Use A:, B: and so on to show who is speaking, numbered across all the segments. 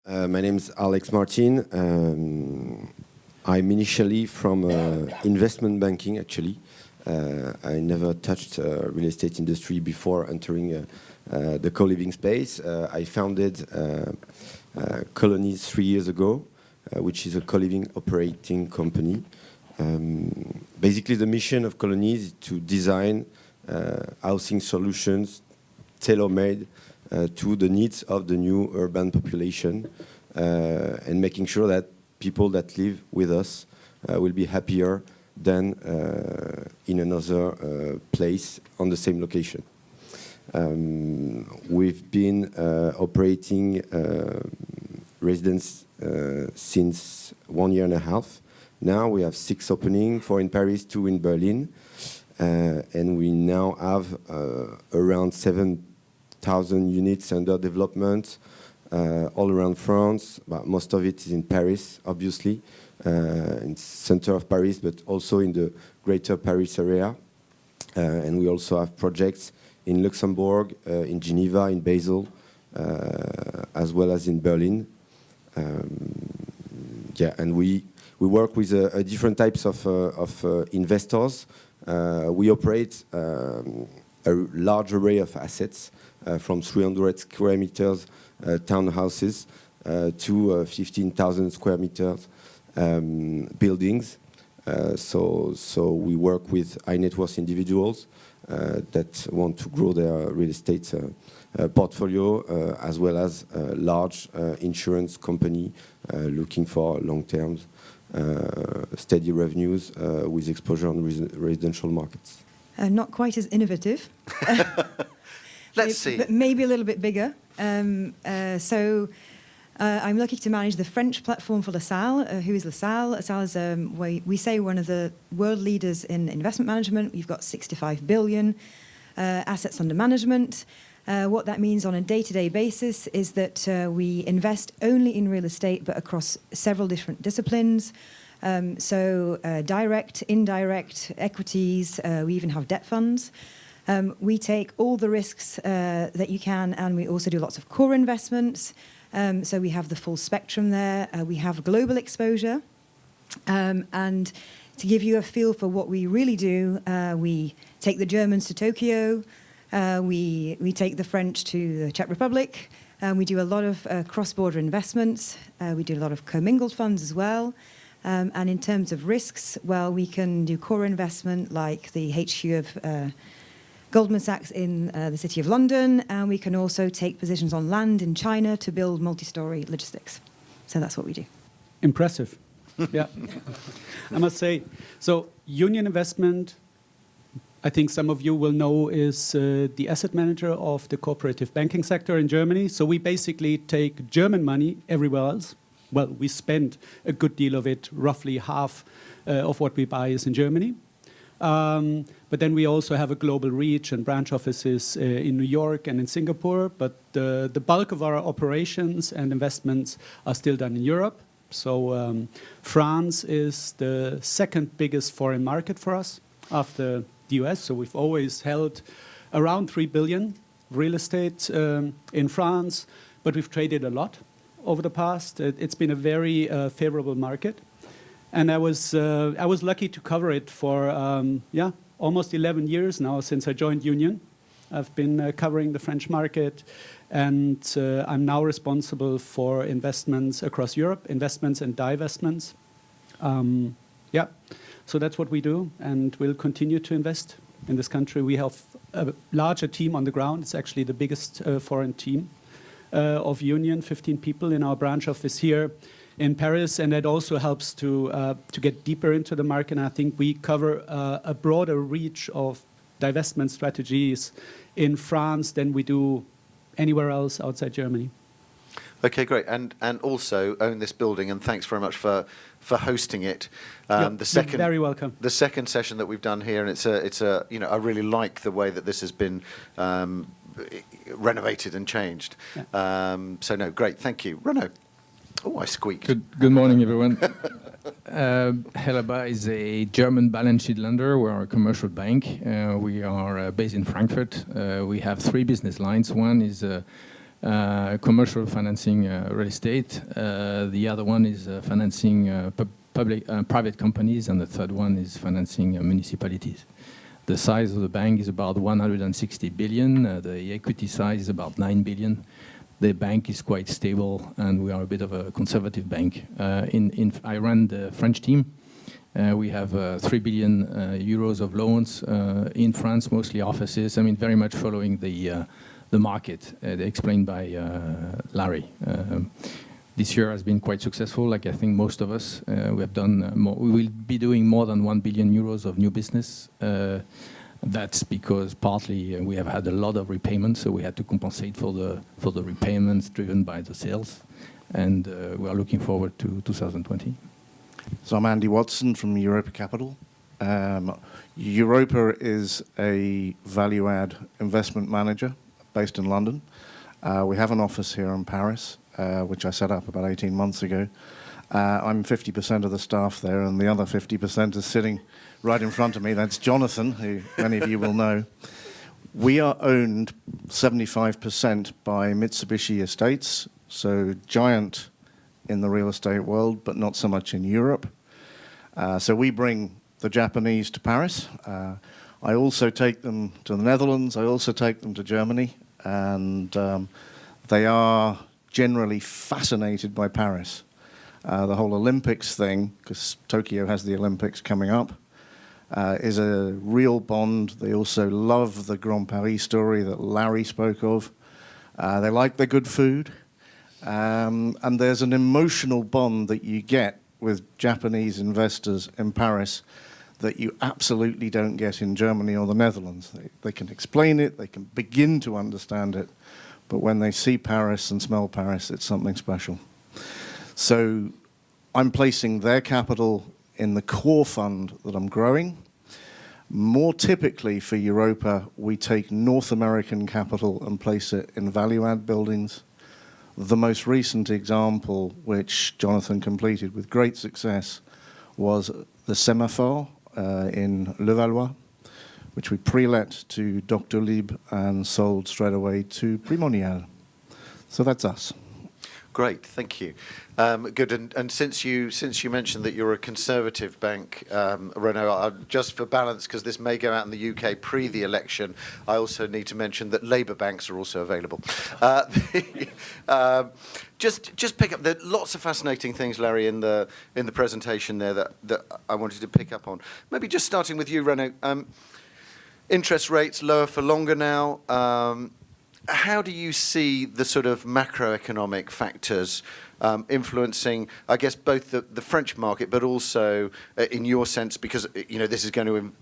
A: My name is Alex Martin. I'm initially from investment banking, actually. I never touched real estate industry before entering the co-living space. I founded Colonies 3 years ago, which is a co-living operating company. Basically, the mission of Colonies is to design housing solutions tailor-made to the needs of the new urban population and making sure that people that live with us will be happier than in another place on the same location. We've been operating residence since 1 year and a half. Now we have 6 openings, 4 in Paris, 2 in Berlin, and we now have around 7,000 units under development all around France. But most of it is in Paris, obviously, in the center of Paris, but also in the greater Paris area. And we also have projects in Luxembourg, in Geneva, in Basel, as well as in Berlin. And we work with different types of investors. We operate a large array of assets, from 300 square meters townhouses to 15,000 square meters buildings. So we work with high net worth individuals that want to grow their real estate portfolio, as well as large insurance company looking for long-term steady revenues with exposure on residential markets.
B: Not quite as innovative.
C: Let's see.
B: But maybe a little bit bigger. So I'm lucky to manage the French platform for LaSalle. Who is LaSalle? LaSalle is, we say, one of the world leaders in investment management. We've got 65 billion assets under management. What that means on a day-to-day basis is that we invest only in real estate, but across several different disciplines. So direct, indirect, equities, we even have debt funds. We take all the risks that you can, and we also do lots of core investments. So we have the full spectrum there. We have global exposure. And to give you a feel for what we really do, we take the Germans to Tokyo. We take the French to the Czech Republic. We do a lot of cross-border investments. We do a lot of commingled funds as well. And in terms of risks, well, we can do core investment like the HQ of Goldman Sachs in the City of London, and we can also take positions on land in China to build multi-story logistics. So that's what we do.
D: Impressive. Yeah, I must say. So Union Investment, I think some of you will know, is the asset manager of the cooperative banking sector in Germany. So we basically take German money everywhere else. Well, we spend a good deal of it. Roughly half of what we buy is in Germany. But then we also have a global reach and branch offices in New York and in Singapore. But the bulk of our operations and investments are still done in Europe. So France is the second biggest foreign market for us after the US. So we've always held around 3 billion real estate in France, but we've traded a lot over the past. It's been a very favorable market. And I was lucky to cover it for almost 11 years now since I joined Union. I've been covering the French market, and I'm now responsible for investments across Europe, investments and divestments. So that's what we do, and we'll continue to invest in this country. We have a larger team on the ground. It's actually the biggest foreign team of Union, 15 people in our branch office here in Paris, and that also helps to get deeper into the market. And I think we cover a broader reach of divestment strategies in France than we do anywhere else outside Germany.
C: Okay, great, and also own this building, and thanks very much for hosting it. The second,
D: you're very welcome.
C: The second session that we've done here, and it's a I really like the way that this has been renovated and changed. Yeah. So no, great, thank you, Renaud. Oh, I squeaked.
E: Good morning, everyone. Helaba is a German balance sheet lender. We're a commercial bank. We are based in Frankfurt. We have 3 business lines. One is commercial financing real estate. The other one is financing private companies, and the third one is financing municipalities. The size of the bank is about 160 billion. The equity size is about 9 billion. The bank is quite stable, and we are a bit of a conservative bank. I run the French team. We have 3 billion euros of loans in France, mostly offices. I mean, very much following the market, explained by Larry. This year has been quite successful, like I think most of us. We have done more. We will be doing more than 1 billion euros of new business. That's because partly we have had a lot of repayments, so we had to compensate for the repayments driven by the sales, and we are looking forward to 2020.
F: So I'm Andy Watson from Europa Capital. Europa is a value-add investment manager based in London. We have an office here in Paris, which I set up about 18 months ago. I'm 50% of the staff there, and the other 50% is sitting right in front of me. That's Jonathan, who many of you will know. We are owned 75% by Mitsubishi Estates, so giant in the real estate world, but not so much in Europe. So we bring the Japanese to Paris. I also take them to the Netherlands. I also take them to Germany, and they are generally fascinated by Paris. The whole Olympics thing, because Tokyo has the Olympics coming up, is a real bond. They also love the Grand Paris story that Larry spoke of. They like the good food. And there's an emotional bond that you get with Japanese investors in Paris that you absolutely don't get in Germany or the Netherlands. They can explain it, they can begin to understand it, but when they see Paris and smell Paris, it's something special. So I'm placing their capital in the core fund that I'm growing. More typically for Europa, we take North American capital and place it in value-add buildings. The most recent example, which Jonathan completed with great success, was the Semaphore in Levallois, which we pre-let to Doctolib and sold straight away to Primonial. So that's us.
C: Great, thank you. Good, and since you mentioned that you're a conservative bank, Renaud, just for balance, because this may go out in the UK pre the election, I also need to mention that Labour banks are also available. Just pick up. There are lots of fascinating things, Larry, in the presentation there that I wanted to pick up on. Maybe just starting with you, Renaud. Interest rates lower for longer now. How do you see the sort of macroeconomic factors influencing, I guess, both the French market, but also, in your sense, because this is going to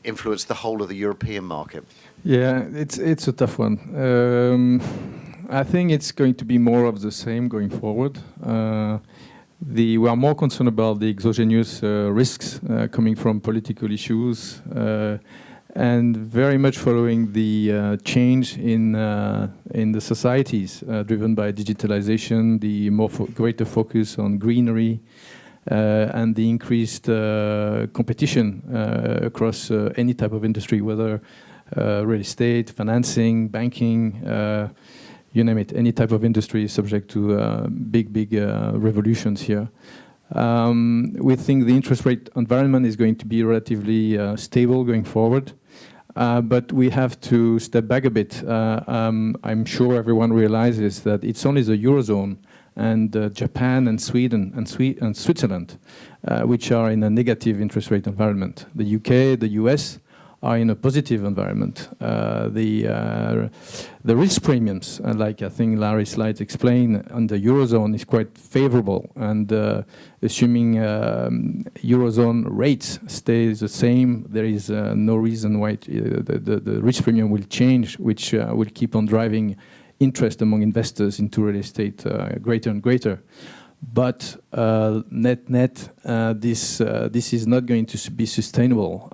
C: influence the whole of the European market?
E: Yeah, it's a tough one. I think it's going to be more of the same going forward. We are more concerned about the exogenous risks coming from political issues, and very much following the change in the societies driven by digitalization, the greater focus on greenery, and the increased competition across any type of industry, whether real estate, financing, banking, you name it, any type of industry is subject to big revolutions here. We think the interest rate environment is going to be relatively stable going forward, but we have to step back a bit. I'm sure everyone realizes that it's only the Eurozone and Japan and Sweden and Switzerland which are in a negative interest rate environment. The UK, the US are in a positive environment. The risk premiums, like I think Larry's slides explain, on the Eurozone is quite favorable, and assuming Eurozone rates stay the same, there is no reason why the risk premium will change, which will keep on driving interest among investors into real estate greater and greater. But net, this is not going to be sustainable.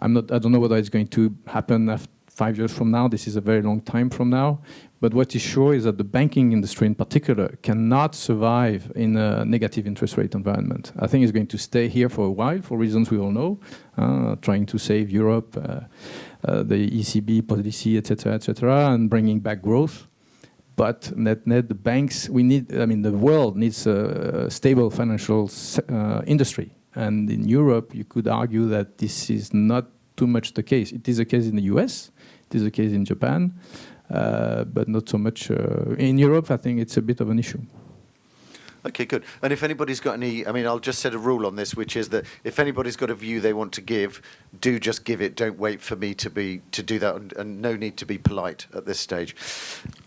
E: I don't know whether it's going to happen after 5 years from now. This is a very long time from now. But what is sure is that the banking industry in particular cannot survive in a negative interest rate environment. I think it's going to stay here for a while for reasons we all know, trying to save Europe, the ECB policy, etc., and bringing back growth. But net, the banks, the world needs a stable financial industry. And in Europe, you could argue that this is not too much the case. It is the case in the US, it is the case in Japan, but not so much. In Europe, I think it's a bit of an issue.
C: Okay, good. And if anybody's got any, I'll just set a rule on this, which is that if anybody's got a view they want to give, do just give it. Don't wait for me to do that, and no need to be polite at this stage.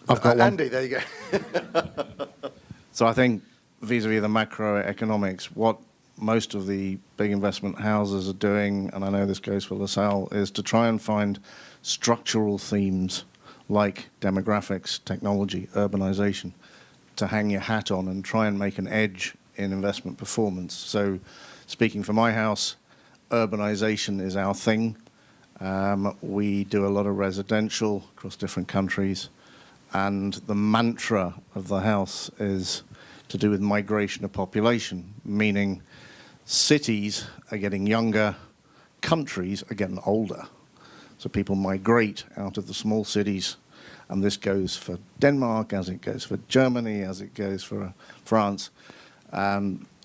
F: I've got one.
C: Andy, there you go.
F: So I think vis-a-vis the macroeconomics, what most of the big investment houses are doing, and I know this goes for LaSalle, is to try and find structural themes like demographics, technology, urbanization, to hang your hat on and try and make an edge in investment performance. So speaking for my house, urbanization is our thing. We do a lot of residential across different countries, and the mantra of the house is to do with migration of population, meaning cities are getting younger, countries are getting older. So people migrate out of the small cities, and this goes for Denmark, as it goes for Germany, as it goes for France,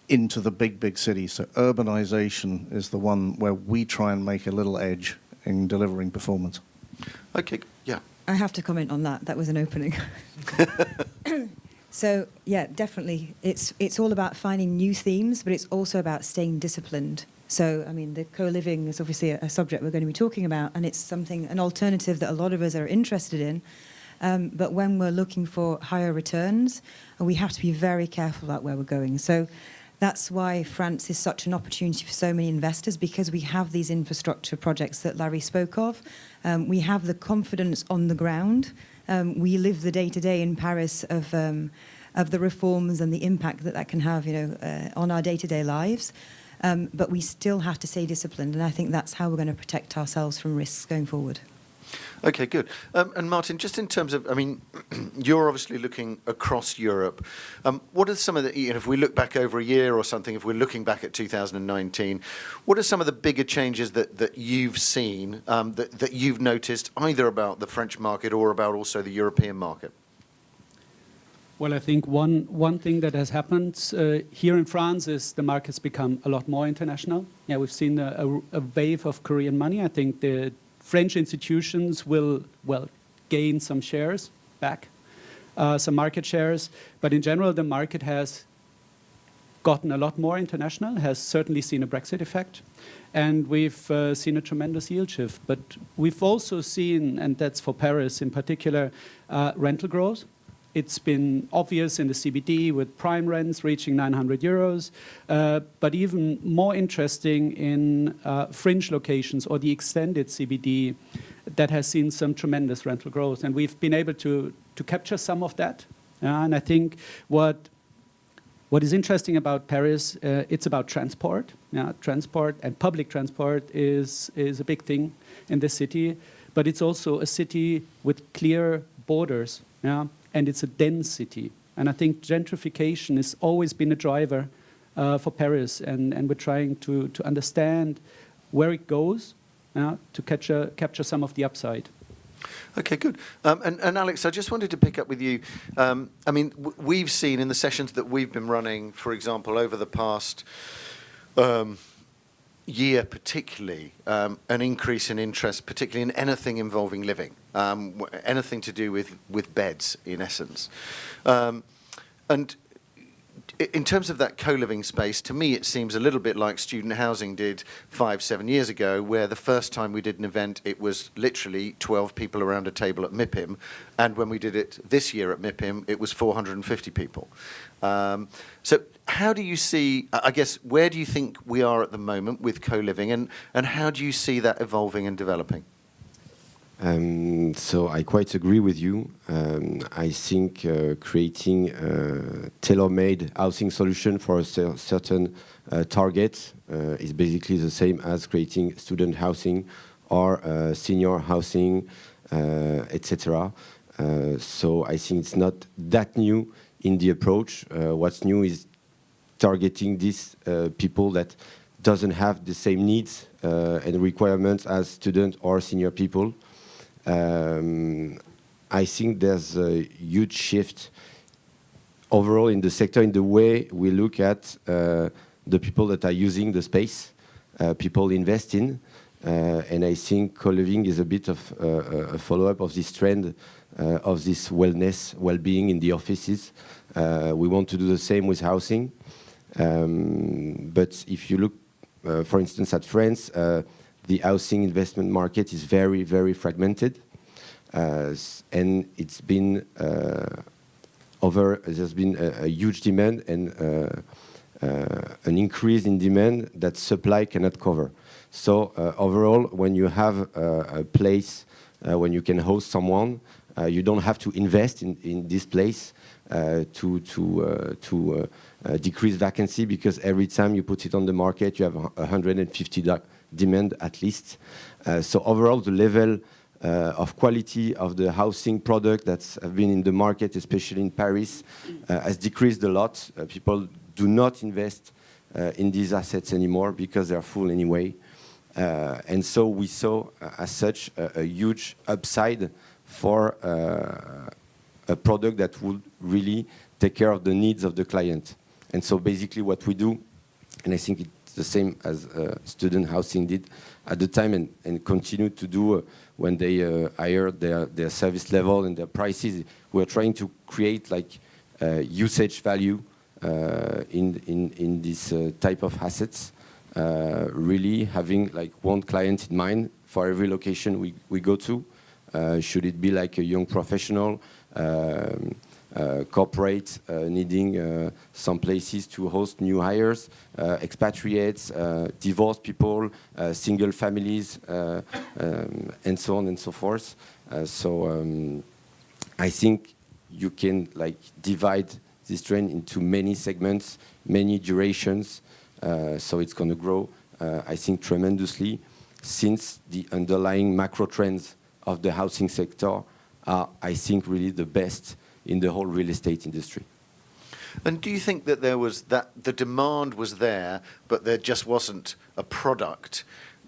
F: into the big cities. So urbanization is the one where we try and make a little edge in delivering performance.
C: Okay, yeah.
B: I have to comment on that. That was an opening. So, yeah, definitely. It's all about finding new themes, but it's also about staying disciplined. So, the co-living is obviously a subject we're going to be talking about, and it's an alternative that a lot of us are interested in. But when we're looking for higher returns, we have to be very careful about where we're going. So that's why France is such an opportunity for so many investors, because we have these infrastructure projects that Larry spoke of. We have the confidence on the ground. We live the day-to-day in Paris of the reforms and the impact that can have, on our day-to-day lives. But we still have to stay disciplined, and I think that's how we're going to protect ourselves from risks going forward.
C: Okay, good. And Martin, just in terms of, you're obviously looking across Europe. What are some of the, if we look back over a year or something, if we're looking back at 2019, what are some of the bigger changes that you've seen, that you've noticed, either about the French market or about also the European market?
D: Well, I think one thing that has happened here in France is the market's become a lot more international. Yeah, we've seen a wave of Korean money. I think the French institutions will, gain some shares back, some market shares. But in general, the market has gotten a lot more international, has certainly seen a Brexit effect. And we've seen a tremendous yield shift. But we've also seen, and that's for Paris in particular, rental growth. It's been obvious in the CBD with prime rents reaching 900 euros, but even more interesting in fringe locations or the extended CBD that has seen some tremendous rental growth. And we've been able to capture some of that. And I think what is interesting about Paris, it's about transport. Transport and public transport is a big thing in the city, but it's also a city with clear borders. And it's a dense city. And I think gentrification has always been a driver for Paris, and we're trying to understand where it goes to capture some of the upside.
C: Okay, good. And Alex, I just wanted to pick up with you. We've seen in the sessions that we've been running, for example, over the past year particularly, an increase in interest, particularly in anything involving living, anything to do with beds, in essence. And in terms of that co-living space, to me it seems a little bit like student housing did 5-7 years ago, where the first time we did an event, it was literally 12 people around a table at MIPIM, and when we did it this year at MIPIM, it was 450 people. So how do you see, I guess, where do you think we are at the moment with co-living, and how do you see that evolving and developing?
A: So I quite agree with you. I think creating a tailor-made housing solution for a certain target is basically the same as creating student housing or senior housing, etc. So I think it's not that new in the approach. What's new is targeting these people that doesn't have the same needs and requirements as student or senior people. I think there's a huge shift overall in the sector, in the way we look at the people that are using the space, people invest in. And I think co-living is a bit of a follow-up of this trend of this wellness, well-being in the offices. We want to do the same with housing. But if you look, for instance, at France, the housing investment market is very, very fragmented. And it's been there's been a huge demand and an increase in demand that supply cannot cover. So overall, when you have a place when you can host someone, you don't have to invest in this place to decrease vacancy, because every time you put it on the market, you have 150 demand at least. So overall, the level of quality of the housing product that's been in the market, especially in Paris, has decreased a lot. People do not invest in these assets anymore because they are full anyway. And so we saw, as such, a huge upside for a product that would really take care of the needs of the client. And so basically what we do, and I think it's the same as student housing did at the time and continue to do when they hire their service level and their prices, we're trying to create like usage value in this type of assets. Really having like one client in mind for every location we go to. Should it be like a young professional, corporate needing some places to host new hires, expatriates, divorced people, single families, and so on and so forth. So I think you can like divide this trend into many segments, many durations. So it's going to grow, I think, tremendously, since the underlying macro trends of the housing sector are, I think, really the best in the whole real estate industry.
C: And do you think that there was that the demand was there, but there just wasn't a product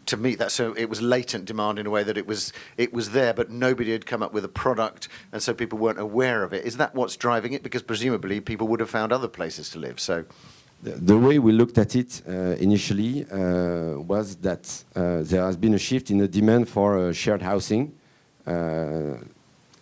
C: to meet that? So it was latent demand in a way that it was there, but nobody had come up with a product, and so people weren't aware of it. Is that what's driving it? Because presumably people would have found other places to live. So
A: the way we looked at it initially was that there has been a shift in the demand for shared housing.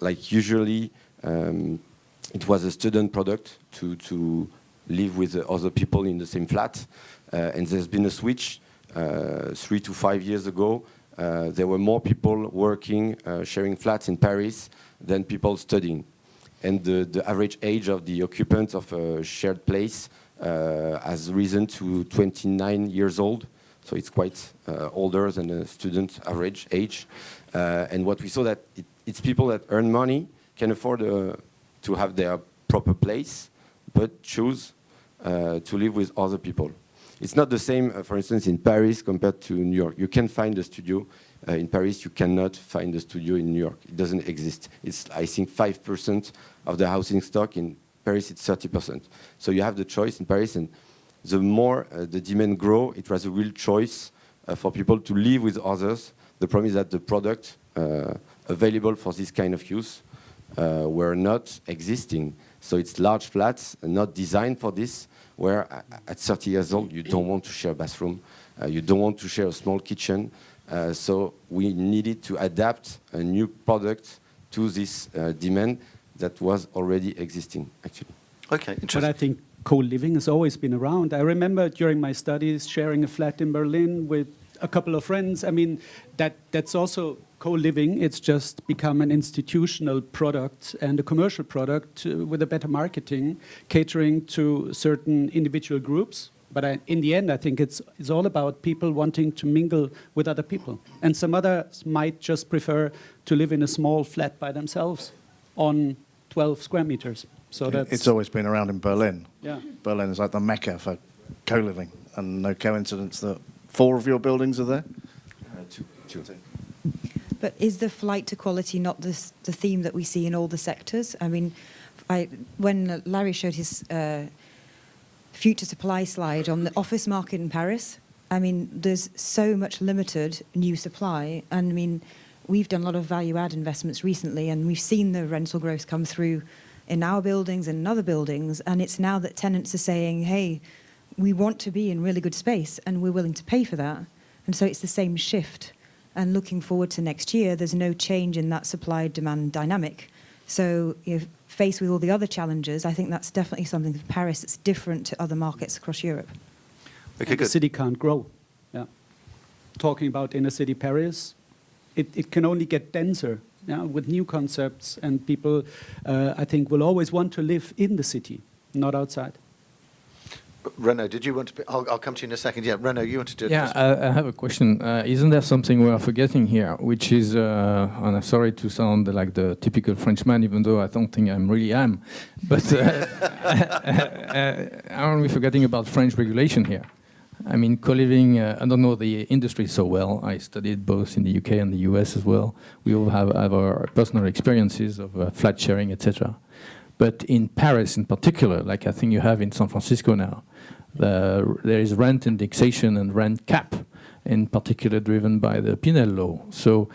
A: Like usually, it was a student product to live with other people in the same flat. And there's been a switch 3 to 5 years ago. There were more people working, sharing flats in Paris than people studying. And the average age of the occupants of a shared place has risen to 29 years old. So it's quite older than a student average age. And what we saw that it's people that earn money, can afford to have their proper place, but choose to live with other people. It's not the same, for instance, in Paris compared to New York. You can find a studio in Paris. You cannot find a studio in New York. It doesn't exist. It's, I think, 5% of the housing stock. In Paris, it's 30%. So you have the choice in Paris, and the more the demand grow, it was a real choice for people to live with others. The problem is that the product available for this kind of use were not existing. So it's large flats, not designed for this, where at 30 years old, you don't want to share a bathroom, you don't want to share a small kitchen. So we needed to adapt a new product to this demand that was already existing, actually.
C: okay, interesting.
D: But I think co-living has always been around. I remember during my studies sharing a flat in Berlin with a couple of friends. I mean, that's also co-living. It's just become an institutional product and a commercial product with a better marketing, catering to certain individual groups. But in the end, I think it's all about people wanting to mingle with other people. And some others might just prefer to live in a small flat by themselves on 12 square meters. So that's...
F: It's always been around in Berlin.
D: Yeah.
F: Berlin is like the mecca for co-living, and no coincidence that 4 of your buildings are there.
A: Two.
B: But is the flight to quality not the theme that we see in all the sectors? I mean, when Larry showed his future supply slide on the office market in Paris, I mean, there's so much limited new supply. And I mean, we've done a lot of value-add investments recently, and we've seen the rental growth come through in our buildings and in other buildings, and it's now that tenants are saying, hey, we want to be in really good space, and we're willing to pay for that. And so it's the same shift. And looking forward to next year, there's no change in that supply-demand dynamic. So if faced with all the other challenges, I think that's definitely something for Paris that's different to other markets across Europe.
C: Okay,
D: The
C: good.
D: city can't grow. Yeah. Talking about inner city Paris, it can only get denser, yeah, with new concepts, and people, I think, will always want to live in the city, not outside.
C: Renaud, did you want to? I'll come to you in a second. Yeah, Renaud, you want to do it?
E: Yeah, I have a question. Isn't there something we are forgetting here, which is, and I'm sorry to sound like the typical Frenchman, even though I don't think I really am, but aren't we forgetting about French regulation here? I mean, co-living, I don't know the industry so well. I studied both in the UK and the US as well. We all have our personal experiences of flat sharing, etc. But in Paris in particular, like I think you have in San Francisco now, there is rent indexation and rent cap, in particular driven by the Pinel law. So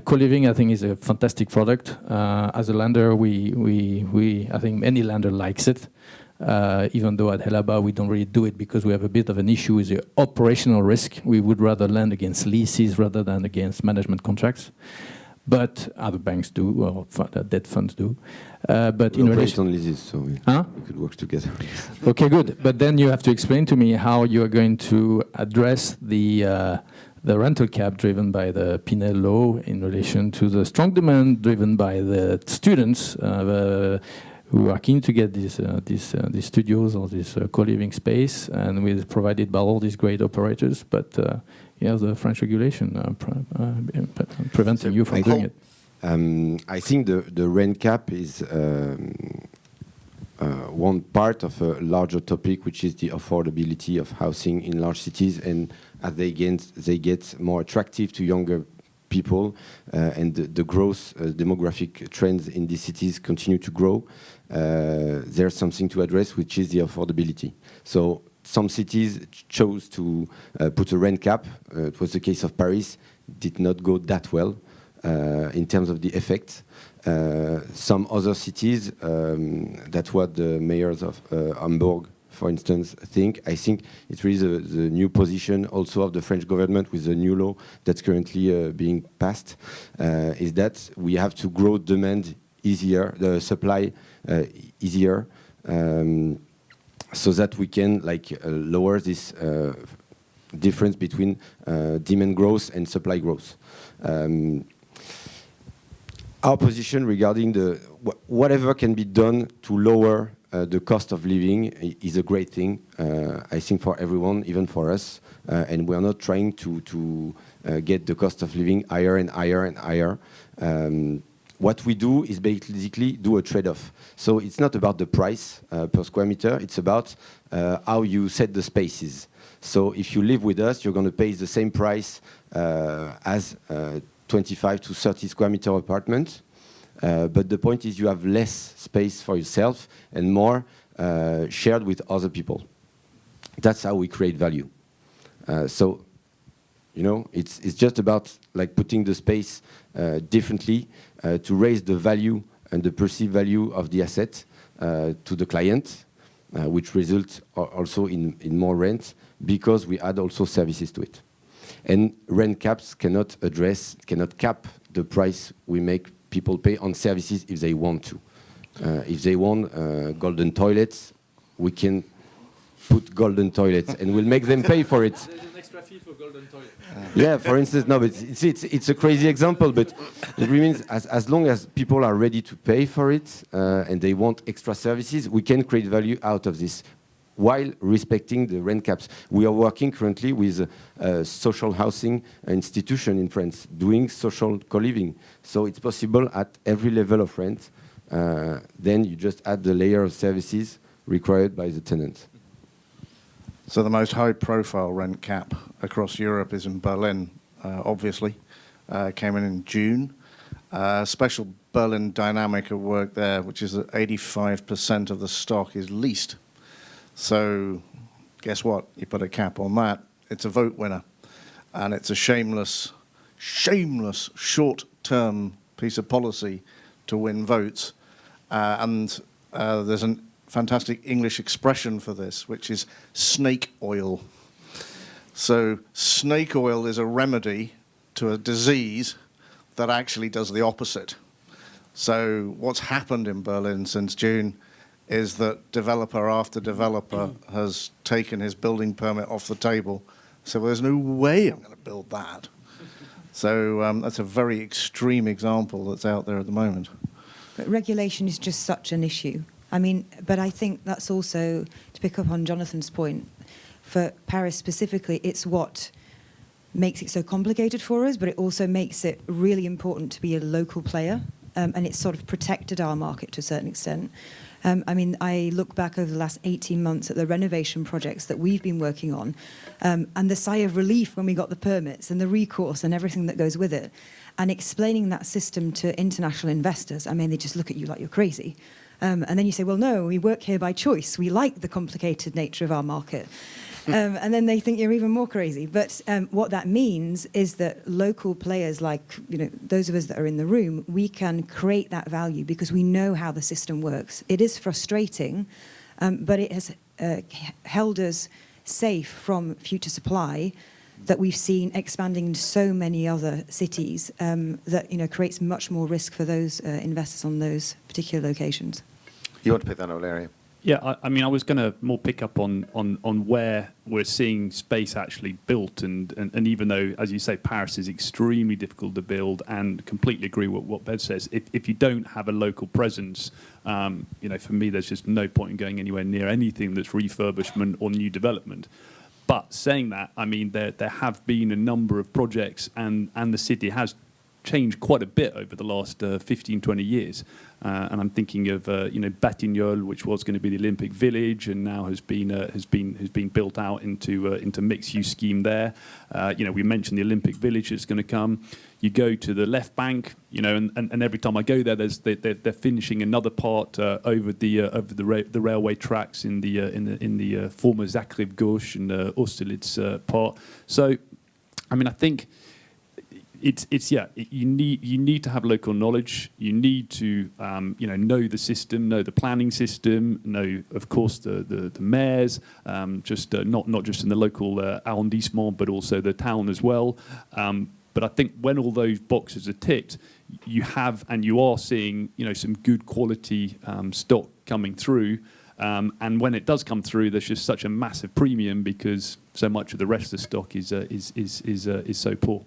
E: co-living, I think, is a fantastic product. As a lender, I think any lender likes it. Even though at Helaba we don't really do it because we have a bit of an issue with the operational risk. We would rather lend against leases rather than against management contracts. But other banks do, or debt funds do. But
A: We
E: in
A: operate
E: relation,
A: on leases, so we could work together.
E: okay, good. But then you have to explain to me how you are going to address the rental cap driven by the Pinel law in relation to the strong demand driven by the students who are keen to get these studios or this co-living space, and with provided by all these great operators. But you have the French regulation preventing you from doing it.
A: I think the rent cap is one part of a larger topic, which is the affordability of housing in large cities, and as they get more attractive to younger people, and the growth demographic trends in these cities continue to grow, there's something to address, which is the affordability. So some cities chose to put a rent cap. It was the case of Paris. Did not go that well in terms of the effect. Some other cities, that's what the mayors of Hamburg, for instance, think. I think it's really the new position also of the French government with the new law that's currently being passed, is that we have to grow demand easier, the supply easier, so that we can lower this difference between demand growth and supply growth. Our position regarding whatever can be done to lower the cost of living is a great thing, I think, for everyone, even for us. And we are not trying to get the cost of living higher and higher and higher. What we do is basically do a trade-off. So it's not about the price per square meter, it's about how you set the spaces. So if you live with us, you're going to pay the same price as 25 to 30 square meter apartment. But the point is you have less space for yourself and more shared with other people. That's how we create value. So, you know, it's just about putting the space differently to raise the value and the perceived value of the asset to the client, which results also in more rent because we add also services to it. And rent caps cannot cap the price we make people pay on services if they want to. If they want golden toilets, we can put golden toilets and we'll make them pay for it.
D: There's an extra fee for golden toilet.
A: Yeah, for instance, no, but it's a crazy example, but it means as long as people are ready to pay for it and they want extra services, we can create value out of this while respecting the rent caps. We are working currently with a social housing institution in France doing social co-living. So it's possible at every level of rent. Then you just add the layer of services required by the tenant.
F: So the most high-profile rent cap across Europe is in Berlin, obviously. Came in June. Special Berlin dynamic at work there, which is that 85% of the stock is leased. So guess what? You put a cap on that, it's a vote winner. And it's a shameless short short-term piece of policy to win votes. And there's a fantastic English expression for this, which is snake oil. So snake oil is a remedy to a disease that actually does the opposite. So what's happened in Berlin since June is that developer after developer has taken his building permit off the table. So there's no way I'm going to build that. So that's a very extreme example that's out there at the moment.
B: But regulation is just such an issue. I mean, but I think that's also, to pick up on Jonathan's point, for Paris specifically, it's what makes it so complicated for us, but it also makes it really important to be a local player, and it's sort of protected our market to a certain extent. I mean, I look back over the last 18 months at the renovation projects that we've been working on, and the sigh of relief when we got the permits and the recourse and everything that goes with it, and explaining that system to international investors. I mean, they just look at you like you're crazy. And then you say, well, no, we work here by choice. We like the complicated nature of our market. And then they think you're even more crazy. But what that means is that local players like, those of us that are in the room, we can create that value because we know how the system works. It is frustrating, but it has held us safe from future supply that we've seen expanding into so many other cities that creates much more risk for those investors on those particular locations.
C: You want to pick that up, Larry?
G: Yeah, I mean, I was going to more pick up on where we're seeing space actually built, and even though, as you say, Paris is extremely difficult to build, and completely agree with what Bev says. If you don't have a local presence, for me, there's just no point in going anywhere near anything that's refurbishment or new development. But saying that, I mean, there have been a number of projects, and the city has changed quite a bit over the last 15, 20 years. And I'm thinking of Batignolles, which was going to be the Olympic Village, and now has been built out into mixed-use scheme there. We mentioned the Olympic Village that's going to come. You go to the left bank, and every time I go there, they're finishing another part over the railway tracks in the former Zakriv Gauche and Austerlitz part. So, I mean, I think. You need to have local knowledge. You need to know the system, know the planning system, know, of course, the mayors, not just in the local arrondissement, but also the town as well. But I think when all those boxes are ticked, you are seeing some good quality stock coming through. And when it does come through, there's just such a massive premium because so much of the rest of the stock is so poor.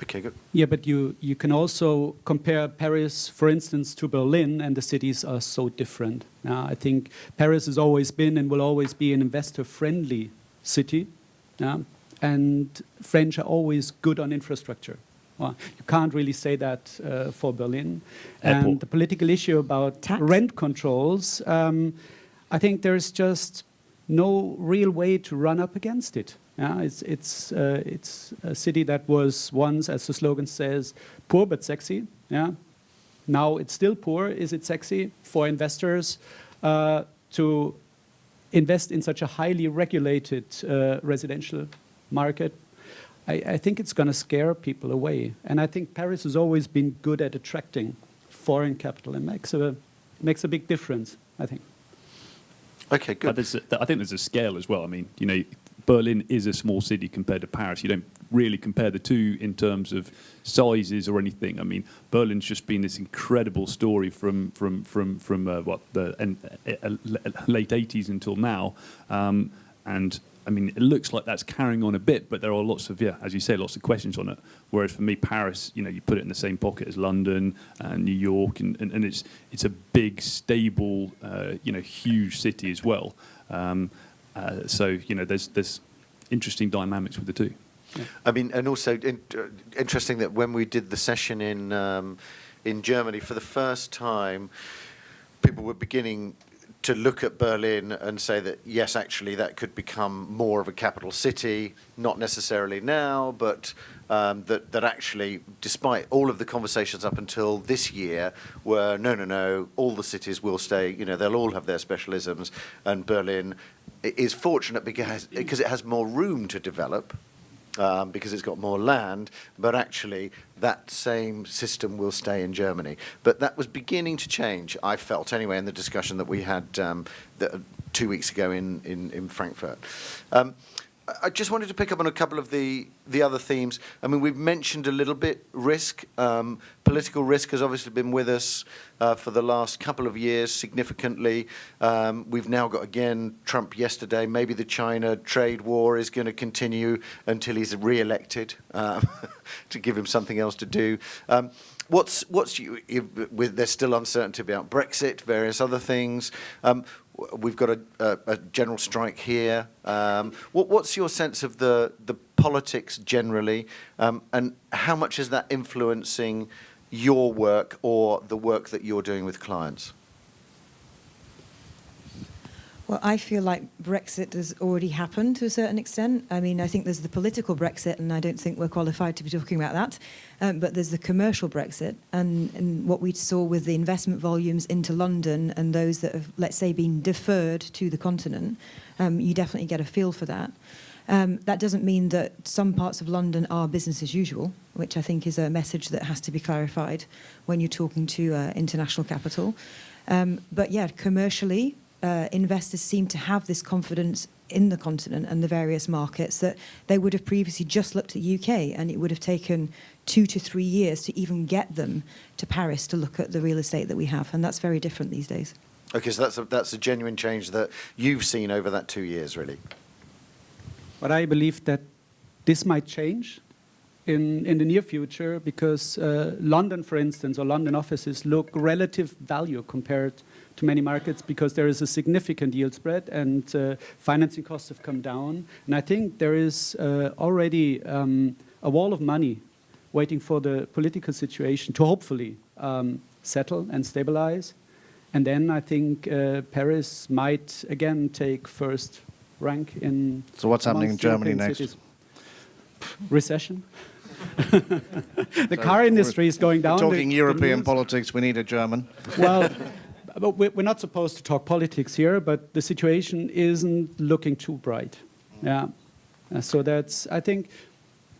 C: Okay, good.
D: Yeah, but you can also compare Paris, for instance, to Berlin, and the cities are so different. I think Paris has always been and will always be an investor-friendly city, and French are always good on infrastructure. You can't really say that for Berlin.
G: Airport.
D: And the political issue about
B: Tax.
D: rent controls, I think there's just no real way to run up against it. It's a city that was once, as the slogan says, poor but sexy. Now it's still poor. Is it sexy for investors to invest in such a highly regulated residential market? I think it's going to scare people away. And I think Paris has always been good at attracting foreign capital and makes a big difference, I think.
C: Okay, good.
G: But I think there's a scale as well. I mean, Berlin is a small city compared to Paris. You don't really compare the two in terms of sizes or anything. I mean, Berlin's just been this incredible story from the late 80s until now, and I mean, it looks like that's carrying on a bit, but there are lots of, as you say, lots of questions on it. Whereas for me, Paris, you put it in the same pocket as London and New York, and it's a big, stable, huge city as well. So there's interesting dynamics with the two.
C: Yeah. I mean, and also interesting that when we did the session in Germany for the first time, people were beginning to look at Berlin and say that yes, actually, that could become more of a capital city. Not necessarily now, but that actually, despite all of the conversations up until this year, were no, all the cities will stay. They'll all have their specialisms, and Berlin is fortunate because it has more room to develop. because it's got more land, but actually that same system will stay in Germany. But that was beginning to change, I felt anyway, in the discussion that we had 2 weeks ago in Frankfurt. I just wanted to pick up on a couple of the other themes. I mean, we've mentioned a little bit risk. Political risk has obviously been with us for the last couple of years significantly. We've now got, again, Trump yesterday. Maybe the China trade war is going to continue until he's re-elected to give him something else to do. There's still uncertainty about Brexit, various other things. We've got a general strike here. What's your sense of the politics generally, and how much is that influencing your work or the work that you're doing with clients?
B: Well, I feel like Brexit has already happened to a certain extent. I mean, I think there's the political Brexit, and I don't think we're qualified to be talking about that. But there's the commercial Brexit, and what we saw with the investment volumes into London and those that have, let's say, been deferred to the continent, you definitely get a feel for that. That doesn't mean that some parts of London are business as usual, which I think is a message that has to be clarified when you're talking to international capital. But yeah, commercially, investors seem to have this confidence in the continent and the various markets that they would have previously just looked at the UK, and it would have taken 2 to 3 years to even get them to Paris to look at the real estate that we have, and that's very different these days.
C: Okay, so that's a genuine change that you've seen over that 2 years, really.
D: But I believe that this might change in the near future, because London, for instance, or London offices look relative value compared to many markets, because there is a significant yield spread and financing costs have come down. And I think there is already a wall of money waiting for the political situation to hopefully settle and stabilize. And then I think Paris might again take first rank in.
F: So what's happening in Germany
D: European
F: next?
D: cities. Recession. The car industry is going down.
F: Talking
D: The
F: European
D: news-
F: politics, we need a German.
D: Well, but we're not supposed to talk politics here, but the situation isn't looking too bright. Yeah. So that's, I think,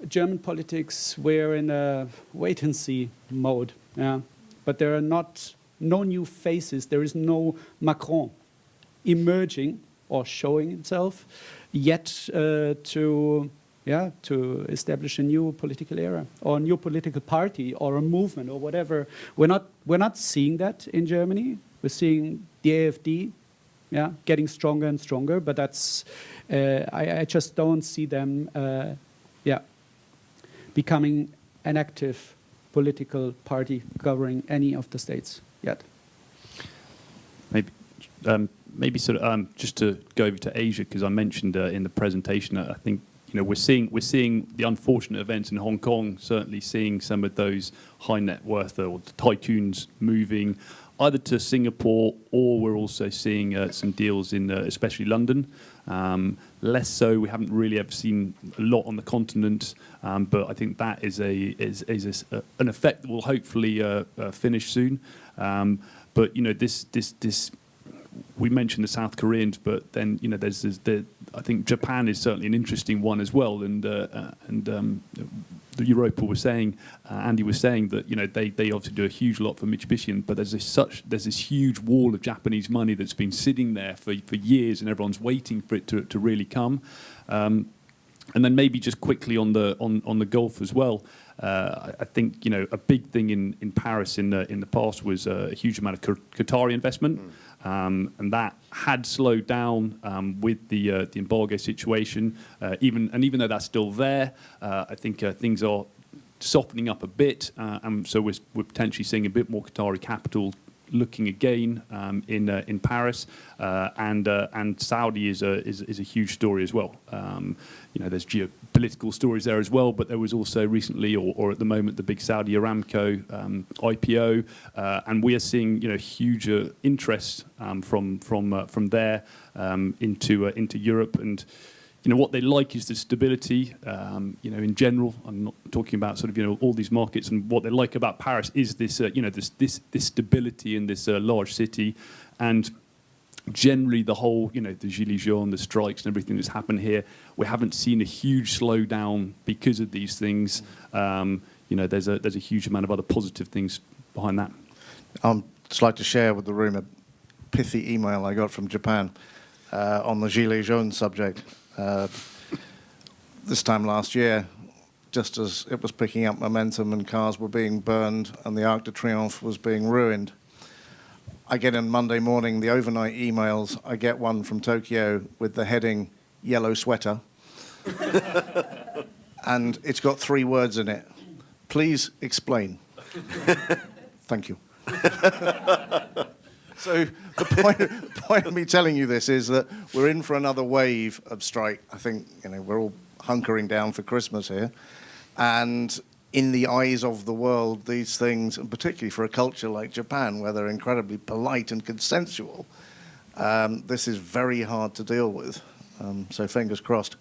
D: German politics, we're in a wait-and-see mode. Yeah. But there are no new faces. There is no Macron emerging or showing himself yet to establish a new political era or a new political party or a movement or whatever. We're not seeing that in Germany. We're seeing the AfD, getting stronger and stronger. But that's I just don't see them, becoming an active political party governing any of the states yet.
G: Maybe sort of just to go over to Asia, because I mentioned in the presentation, I think we're seeing the unfortunate events in Hong Kong. Certainly seeing some of those high net worth or tycoons moving either to Singapore, or we're also seeing some deals in especially London. Less so, we haven't really ever seen a lot on the continent, but I think that is an effect that will hopefully finish soon. But this. We mentioned the South Koreans, but then I think Japan is certainly an interesting one as well. And the Europa was saying, Andy was saying that they obviously do a huge lot for Mitsubishi, but there's this huge wall of Japanese money that's been sitting there for years, and everyone's waiting for it to really come. And then maybe just quickly on the Gulf as well. I think a big thing in Paris in the past was a huge amount of Qatari investment. And that had slowed down with the embargo situation. Even though that's still there, I think things are softening up a bit, and so we're potentially seeing a bit more Qatari capital looking again in Paris, and Saudi is a huge story as well. There's geopolitical stories there as well, but there was also recently, or at the moment, the big Saudi Aramco IPO, and we are seeing huge interest from there into Europe. And what they like is the stability. In general, I'm not talking about sort of all these markets. And what they like about Paris is this this stability in this large city. And generally the whole, the Gilets jaunes, the strikes and everything that's happened here, we haven't seen a huge slowdown because of these things. There's a huge amount of other positive things behind that.
F: I'd just like to share with the room a pithy email I got from Japan on the Gilets jaunes subject. This time last year, just as it was picking up momentum and cars were being burned and the Arc de Triomphe was being ruined, I get in Monday morning the overnight emails. I get one from Tokyo with the heading "Yellow Sweater," and it's got 3 words in it. Please explain. Thank you. So the point of me telling you this is that we're in for another wave of strike. I think we're all hunkering down for Christmas here, and in the eyes of the world, these things, and particularly for a culture like Japan, where they're incredibly polite and consensual, this is very hard to deal with. So fingers crossed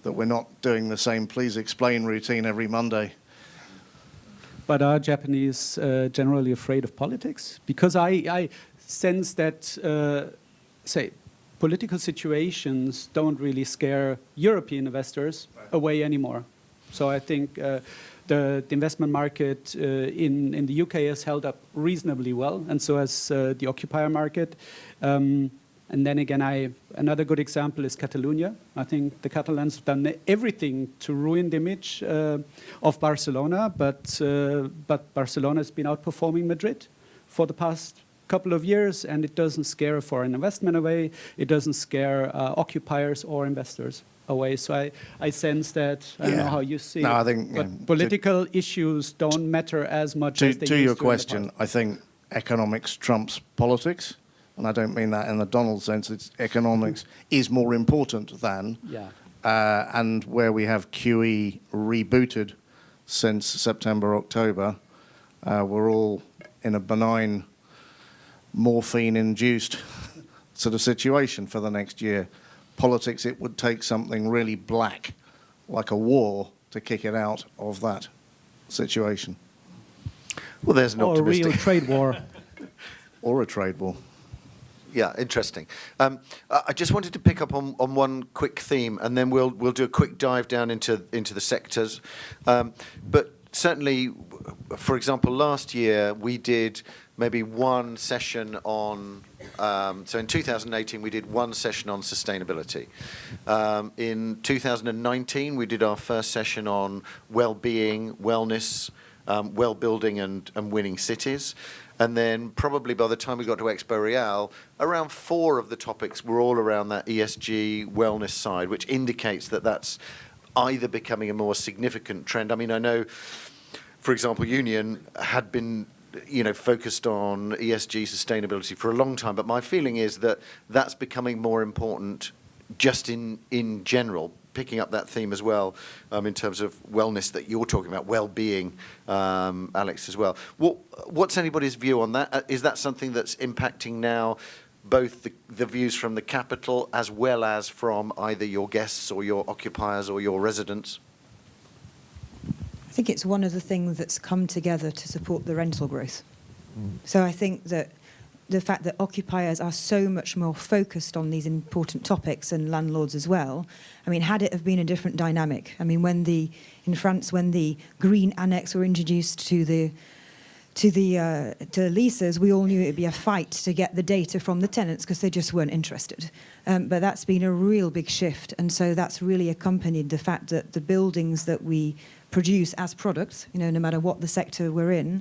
F: that we're not doing the same please explain routine every Monday.
D: But are Japanese generally afraid of politics? Because I sense that, political situations don't really scare European investors away anymore. So I think the investment market in the UK has held up reasonably well, and so has the occupier market. And then again, another good example is Catalonia. I think the Catalans have done everything to ruin the image of Barcelona, but Barcelona has been outperforming Madrid for the past couple of years, and it doesn't scare foreign investment away. It doesn't scare occupiers or investors away. So I sense that, I don't know how you see it,
F: I think,
D: but political issues don't matter as much as they
F: to
D: used
F: your
D: to in the
F: question,
D: past.
F: I think economics trumps politics, and I don't mean that in the Donald sense. It's economics is more important than, and where we have QE rebooted since September, October, we're all in a benign morphine-induced sort of situation for the next year. Politics, it would take something really black, like a war, to kick it out of that situation.
C: Well, there's an
D: Or a
C: optimistic...
D: real trade war.
F: Or a trade war.
C: Yeah, interesting. I just wanted to pick up on one quick theme, and then we'll do a quick dive down into the sectors. But certainly, for example, last year we did maybe one session on. So in 2018 we did one session on sustainability. In 2019 we did our first session on well-being, wellness, well-building, and winning cities. And then probably by the time we got to Expo Real, around 4 of the topics were all around that ESG wellness side, which indicates that that's either becoming a more significant trend. I mean, I know, for example, Union had been, focused on ESG sustainability for a long time, but my feeling is that that's becoming more important just in general, picking up that theme as well, in terms of wellness that you're talking about, well-being, Alex, as well. What's anybody's view on that? Is that something that's impacting now both the views from the capital as well as from either your guests or your occupiers or your residents?
B: I think it's one of the things that's come together to support the rental growth. So I think that the fact that occupiers are so much more focused on these important topics, and landlords as well. I mean, had it have been a different dynamic, I mean, in France, when the green annex were introduced to the leases, we all knew it would be a fight to get the data from the tenants because they just weren't interested. But that's been a real big shift, and so that's really accompanied the fact that the buildings that we produce as products, no matter what the sector we're in,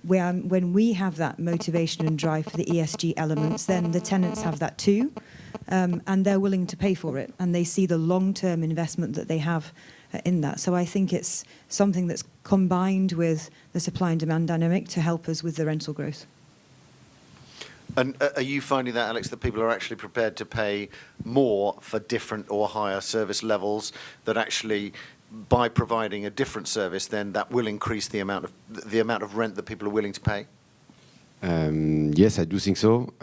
B: when we have that motivation and drive for the ESG elements, then the tenants have that too, and they're willing to pay for it, and they see the long-term investment that they have in that. So I think it's something that's combined with the supply and demand dynamic to help us with the rental growth.
C: And are you finding that, Alex, that people are actually prepared to pay more for different or higher service levels, that actually by providing a different service, then that will increase the amount of rent that people are willing to pay?
A: Yes, I do think so,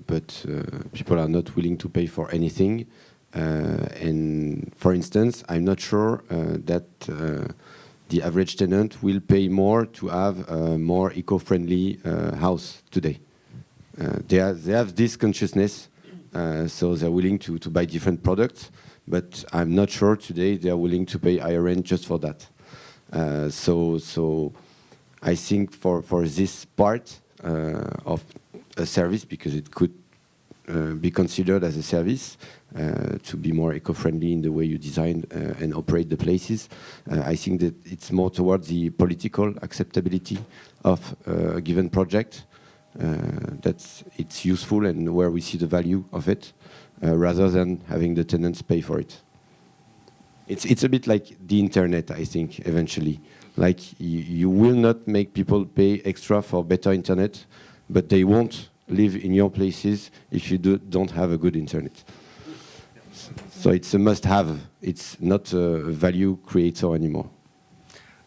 A: but people are not willing to pay for anything. And for instance, I'm not sure that the average tenant will pay more to have a more eco-friendly house today. They have this consciousness, so they're willing to buy different products, but I'm not sure today they are willing to pay higher rent just for that. So I think for this part of a service, because it could be considered as a service, to be more eco-friendly in the way you design and operate the places. I think that it's more towards the political acceptability of a given project, that it's useful and where we see the value of it, rather than having the tenants pay for it. It's a bit like the internet, I think, eventually. Like you will not make people pay extra for better internet, but they won't live in your places if you don't have a good internet. So it's a must-have. It's not a value creator anymore.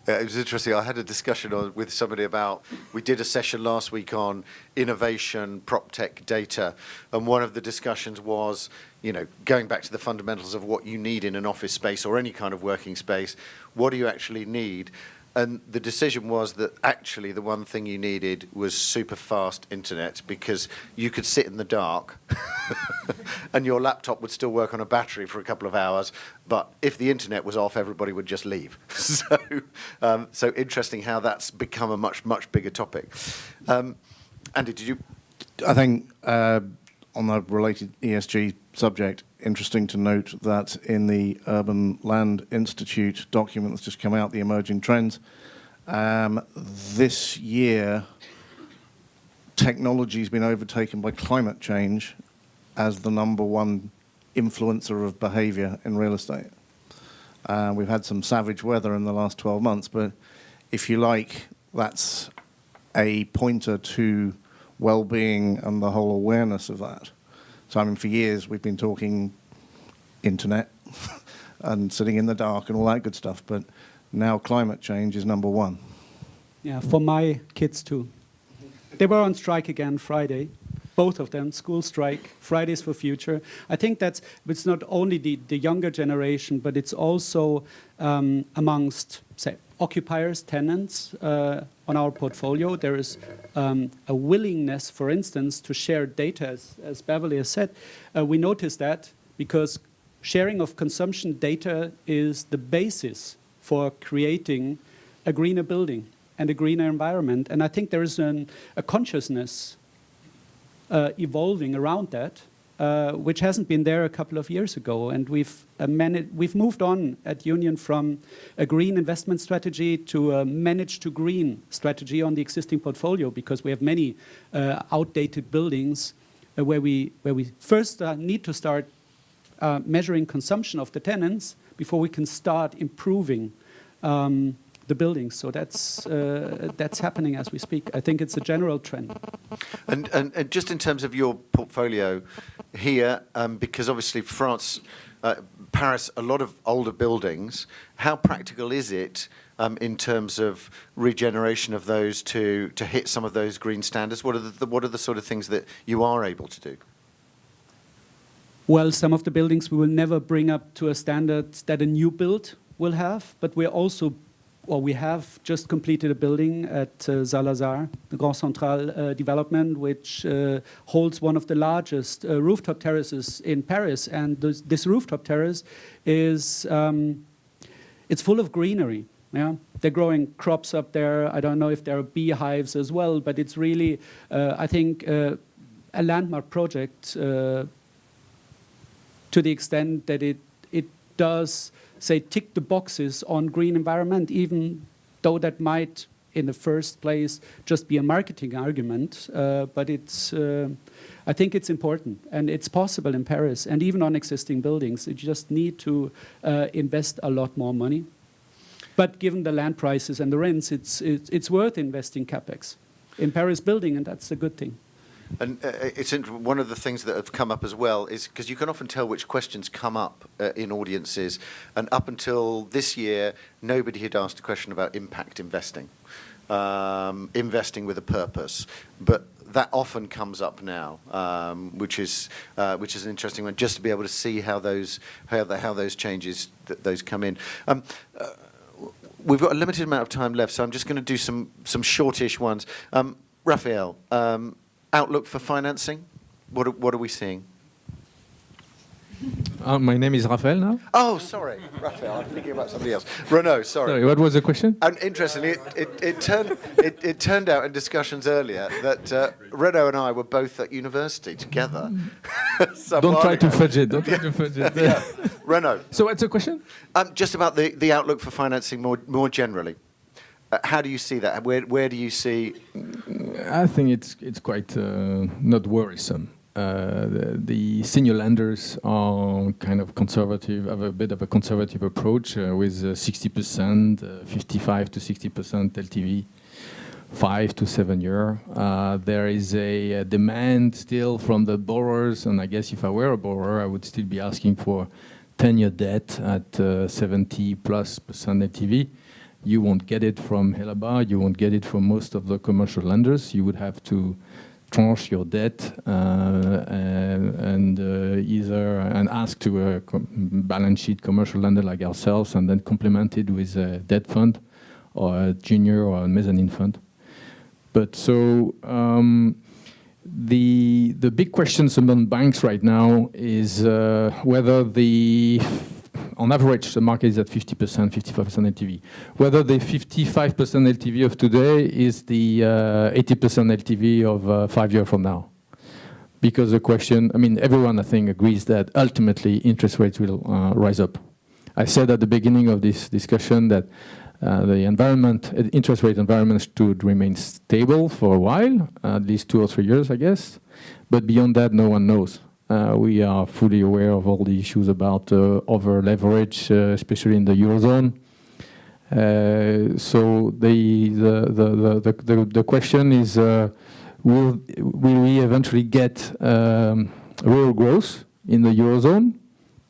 C: It was interesting. I had a discussion with somebody about, we did a session last week on innovation, prop tech data, and one of the discussions was, you know, going back to the fundamentals of what you need in an office space or any kind of working space, what do you actually need? And the decision was that actually the one thing you needed was super fast internet, because you could sit in the dark and your laptop would still work on a battery for a couple of hours, but if the internet was off, everybody would just leave. So interesting how that's become a much, much bigger topic. Andy, did you?
F: I think on the related ESG subject, interesting to note that in the Urban Land Institute document that's just come out, the emerging trends, this year technology has been overtaken by climate change as the #1 influencer of behavior in real estate. We've had some savage weather in the last 12 months, but if you like, that's a pointer to well-being and the whole awareness of that. So, I mean, for years we've been talking internet and sitting in the dark and all that good stuff, but now climate change is #1.
D: Yeah, for my kids too. They were on strike again Friday, both of them, school strike, Fridays for Future. I think it's not only the younger generation, but it's also amongst, say, occupiers, tenants on our portfolio. There is a willingness, for instance, to share data, as Beverly has said. We noticed that because sharing of consumption data is the basis for creating a greener building and a greener environment. And I think there is a consciousness evolving around that, which hasn't been there a couple of years ago. And we've moved on at Union from a green investment strategy to a manage to green strategy on the existing portfolio, because we have many outdated buildings where we first need to start measuring consumption of the tenants before we can start improving the buildings. So that's happening as we speak. I think it's a general trend.
C: And just in terms of your portfolio here, because obviously France, Paris, a lot of older buildings, how practical is it in terms of regeneration of those to hit some of those green standards? What are the sort of things that you are able to do?
D: Well, some of the buildings we will never bring up to a standard that a new build will have, but we have just completed a building at Saint-Lazare, the Grand Central development, which holds one of the largest rooftop terraces in Paris. And this rooftop terrace is, it's full of greenery. Yeah? They're growing crops up there. I don't know if there are beehives as well, but it's really, I think, a landmark project to the extent that it does, say, tick the boxes on green environment, even though that might, in the first place, just be a marketing argument. But it's, I think it's important, and it's possible in Paris, and even on existing buildings. You just need to invest a lot more money. But given the land prices and the rents, it's worth investing capex in Paris building, and that's a good thing.
C: And it's one of the things that have come up as well is because you can often tell which questions come up in audiences. And up until this year, nobody had asked a question about impact investing, investing with a purpose. But that often comes up now, which is an interesting one, just to be able to see how those changes those come in. We've got a limited amount of time left, so I'm just going to do some shortish ones. Raphael. outlook for financing? What are we seeing?
E: My name is Raphael now.
C: Oh, sorry, Raphael. I'm thinking about somebody else. Renaud, sorry.
E: Sorry, what was the question?
C: And interestingly, it turned out in discussions earlier that Renaud and I were both at university together.
E: Don't try to fudge it. Don't try to fudge it.
C: Yeah. Renaud,
E: So what's the question?
C: just about the outlook for financing more generally. How do you see that? Where do you see?
E: I think it's quite not worrisome. The senior lenders are kind of conservative, have a bit of a conservative approach with 60%, 55 to 60% LTV, 5 to 7 year. There is a demand still from the borrowers, and I guess if I were a borrower, I would still be asking for 10-year debt at 70 plus % LTV. You won't get it from Helaba, you won't get it from most of the commercial lenders. You would have to tranche your debt and ask to a balance sheet commercial lender like ourselves, and then complement it with a debt fund or a junior or a mezzanine fund. But so the big questions among banks right now is whether on average, the market is at 50%, 55% LTV. Whether the 55% LTV of today is the 80% LTV of 5 years from now. Because the question, I mean, everyone, I think, agrees that ultimately interest rates will rise up. I said at the beginning of this discussion that the interest rate environment should remain stable for a while, at least 2 or 3 years, I guess. But beyond that, no one knows. We are fully aware of all the issues about over leverage, especially in the Eurozone. So the question is, will we eventually get real growth in the Eurozone?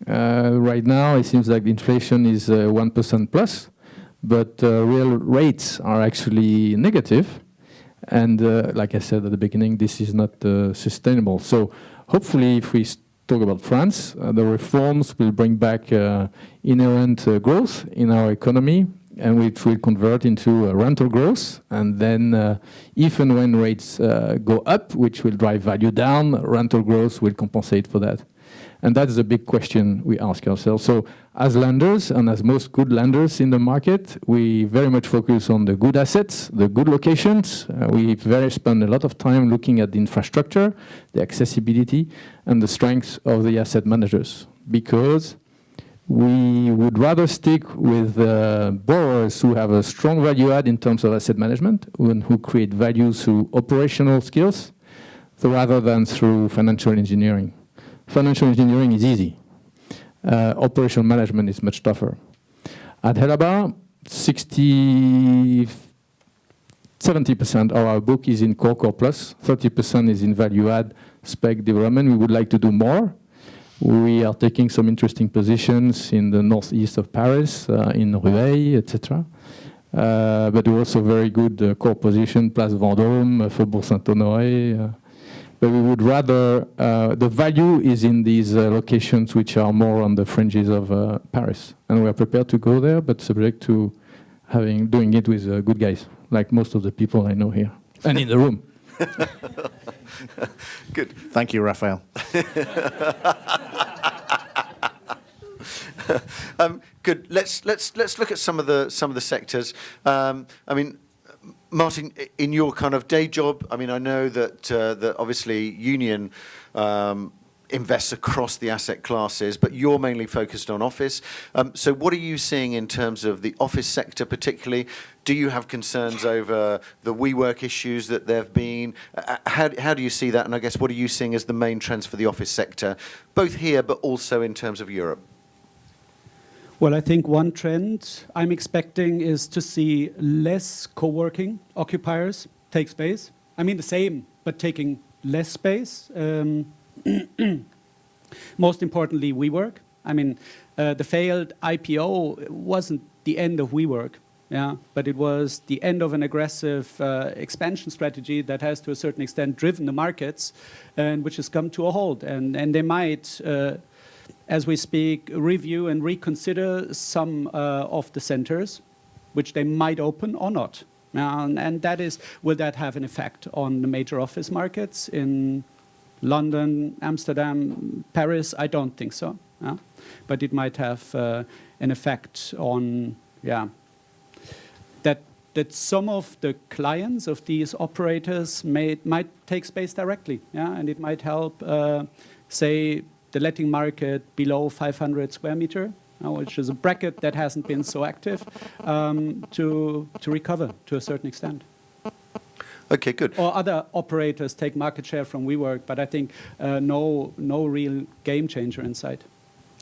E: Right now, it seems like the inflation is 1% plus, but real rates are actually negative. And like I said at the beginning, this is not sustainable. So hopefully, if we talk about France, the reforms will bring back inherent growth in our economy, and which will convert into rental growth. And then if and when rates go up, which will drive value down, rental growth will compensate for that. And that's the big question we ask ourselves. So as lenders, and as most good lenders in the market, we very much focus on the good assets, the good locations. We spend a lot of time looking at the infrastructure, the accessibility, and the strengths of the asset managers. Because we would rather stick with borrowers who have a strong value add in terms of asset management, who create value through operational skills, rather than through financial engineering. Financial engineering is easy. Operational management is much tougher. At Helaba, 70% of our book is in core plus, 30% is in value add spec development. We would like to do more. We are taking some interesting positions in the northeast of Paris, in Rueil, etc. But we're also very good core position, Place Vendôme, Faubourg Saint-Honoré. But we would rather, the value is in these locations which are more on the fringes of Paris. And we are prepared to go there, but subject to doing it with good guys, like most of the people I know here and in the room.
C: Good.
F: Thank you, Raphael.
C: Good. Let's look at some of the sectors. I mean, Martin, in your kind of day job, I mean, I know that obviously Union invests across the asset classes, but you're mainly focused on office. So what are you seeing in terms of the office sector particularly? Do you have concerns over the WeWork issues that there have been? How do you see that? And I guess what are you seeing as the main trends for the office sector, both here but also in terms of Europe?
D: Well, I think one trend I'm expecting is to see less co-working occupiers take space. I mean the same, but taking less space. Most importantly, WeWork. I mean, the failed IPO wasn't the end of WeWork, yeah, but it was the end of an aggressive expansion strategy that has, to a certain extent, driven the markets, and which has come to a halt. And they might, as we speak, review and reconsider some of the centers, which they might open or not. And that is, will that have an effect on the major office markets in London, Amsterdam, Paris? I don't think so. But it might have an effect on, that some of the clients of these operators might take space directly, and it might help, say, the letting market below 500 square meter, which is a bracket that hasn't been so active, to recover to a certain extent.
C: Okay, good.
D: Or other operators take market share from WeWork, but I think no real game changer in sight.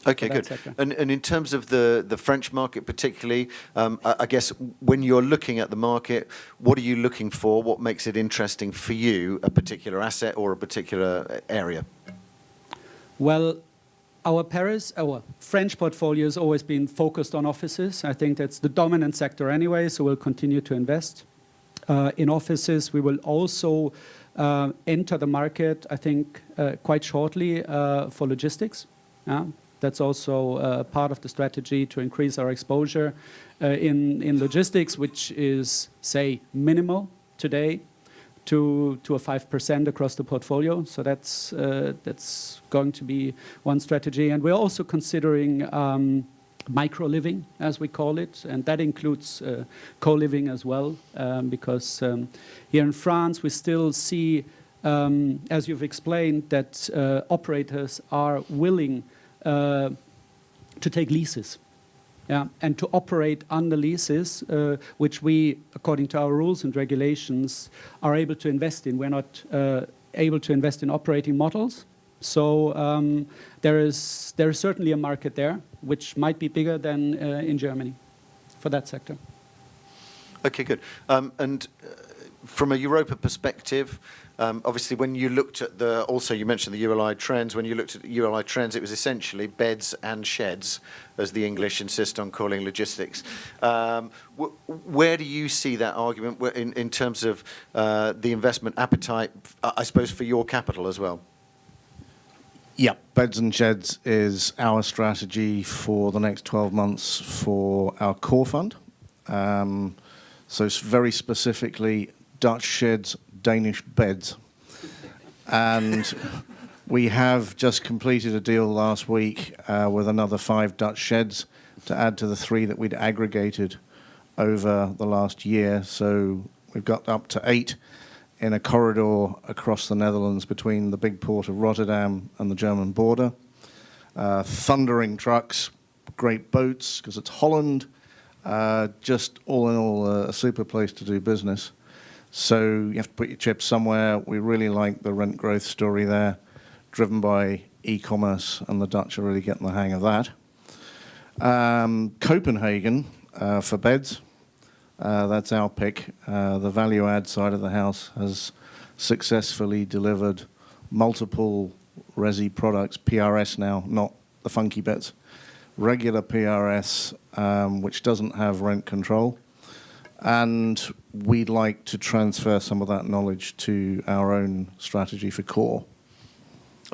C: Okay, good. And in terms of the French market particularly, I guess when you're looking at the market, what are you looking for? What makes it interesting for you, a particular asset or a particular area?
D: Well, our French portfolio has always been focused on offices. I think that's the dominant sector anyway, so we'll continue to invest in offices. We will also enter the market, I think, quite shortly for logistics. That's also part of the strategy to increase our exposure in logistics, which is, say, minimal today to a 5% across the portfolio. So that's going to be one strategy. And we're also considering micro-living, as we call it, and that includes co-living as well, because here in France we still see, as you've explained, that operators are willing to take leases, and to operate under leases, which we, according to our rules and regulations, are able to invest in. We're not able to invest in operating models. So there is certainly a market there, which might be bigger than in Germany for that sector. Okay, good.
C: And from a Europa perspective, obviously, when you looked at also you mentioned the ULI trends. When you looked at the ULI trends, it was essentially beds and sheds, as the English insist on calling logistics. Where do you see that argument in terms of the investment appetite, I suppose, for your capital as well?
F: Yeah, beds and sheds is our strategy for the next 12 months for our core fund. So very specifically, Dutch sheds, Danish beds. And we have just completed a deal last week with another 5 Dutch sheds to add to the 3 that we'd aggregated over the last year. So we've got up to 8 in a corridor across the Netherlands between the big port of Rotterdam and the German border. Thundering trucks, great boats, because it's Holland. Just all in all, a super place to do business. So you have to put your chips somewhere. We really like the rent growth story there, driven by e-commerce, and the Dutch are really getting the hang of that. Copenhagen for beds. That's our pick. The value add side of the house has successfully delivered multiple resi products, PRS now, not the funky bits, regular PRS, which doesn't have rent control. And we'd like to transfer some of that knowledge to our own strategy for core.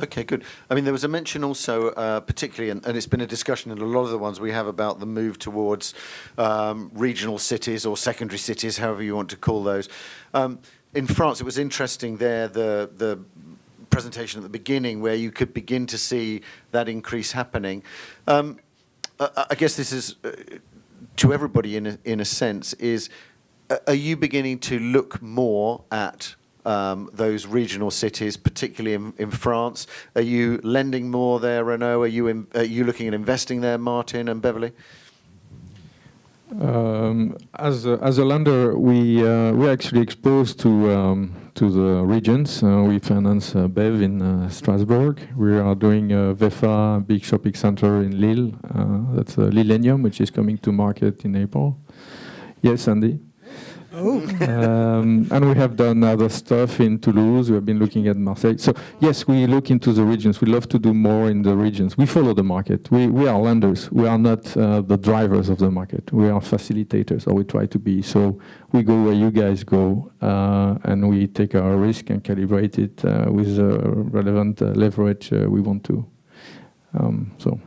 C: Okay, good. I mean, there was a mention also, particularly, and it's been a discussion in a lot of the ones we have about the move towards regional cities or secondary cities, however you want to call those. In France, it was interesting there, the presentation at the beginning, where you could begin to see that increase happening. I guess this is, to everybody in a sense, is, are you beginning to look more at those regional cities, particularly in France? Are you lending more there, Renaud? Are you looking at investing there, Martin and Beverly?
E: As a lender, we're actually exposed to the regions. We finance Bev in Strasbourg. We are doing VEFA, big shopping center in Lille. That's Lillenium, which is coming to market in April. Yes, Andy? Oh. And we have done other stuff in Toulouse. We have been looking at Marseille. So yes, we look into the regions. We love to do more in the regions. We follow the market. We are lenders. We are not the drivers of the market. We are facilitators, or we try to be. So we go where you guys go, and we take our risk and calibrate it with the relevant leverage we want to. So.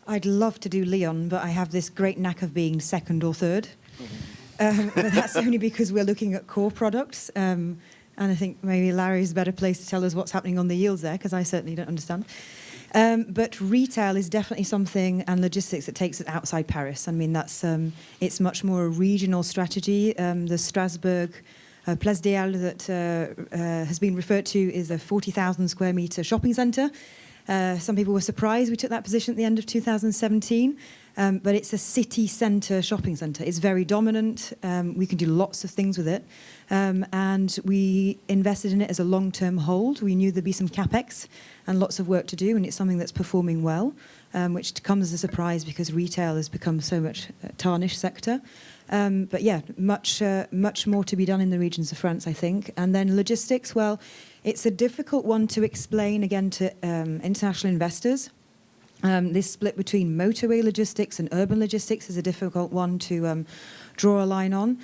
B: I'd love to do Lyon, but I have this great knack of being second or third. But that's only because we're looking at core products. And I think maybe Larry's a better place to tell us what's happening on the yields there, because I certainly don't understand. But retail is definitely something, and logistics, that takes it outside Paris. I mean, that's it's much more a regional strategy. The Strasbourg Place des Halles that has been referred to is a 40,000 square metre shopping centre. Some people were surprised we took that position at the end of 2017, but it's a city centre shopping centre. It's very dominant. We can do lots of things with it. And we invested in it as a long-term hold. We knew there'd be some capex and lots of work to do, and it's something that's performing well, which comes as a surprise because retail has become so much a tarnished sector. But yeah, much more to be done in the regions of France, I think. And then logistics, well, it's a difficult one to explain, again, to international investors. This split between motorway logistics and urban logistics is a difficult one to draw a line on.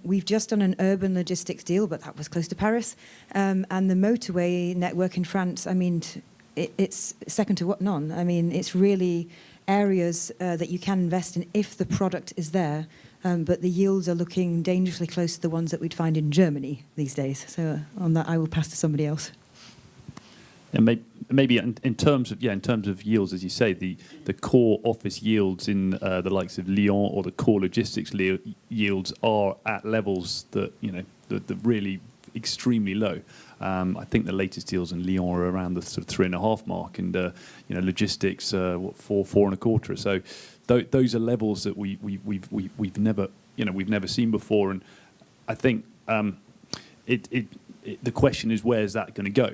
B: We've just done an urban logistics deal, but that was close to Paris. And the motorway network in France, I mean, it's second to none. I mean, it's really areas that you can invest in if the product is there. But the yields are looking dangerously close to the ones that we'd find in Germany these days. So on that, I will pass to somebody else.
G: And maybe in terms of yields, as you say, the core office yields in the likes of Lyon or the core logistics yields are at levels that that really extremely low. I think the latest deals in Lyon are around the sort of 3.5 mark, and logistics 4.25. So those are levels that we've never seen before, and I think the question is, where's that going to go?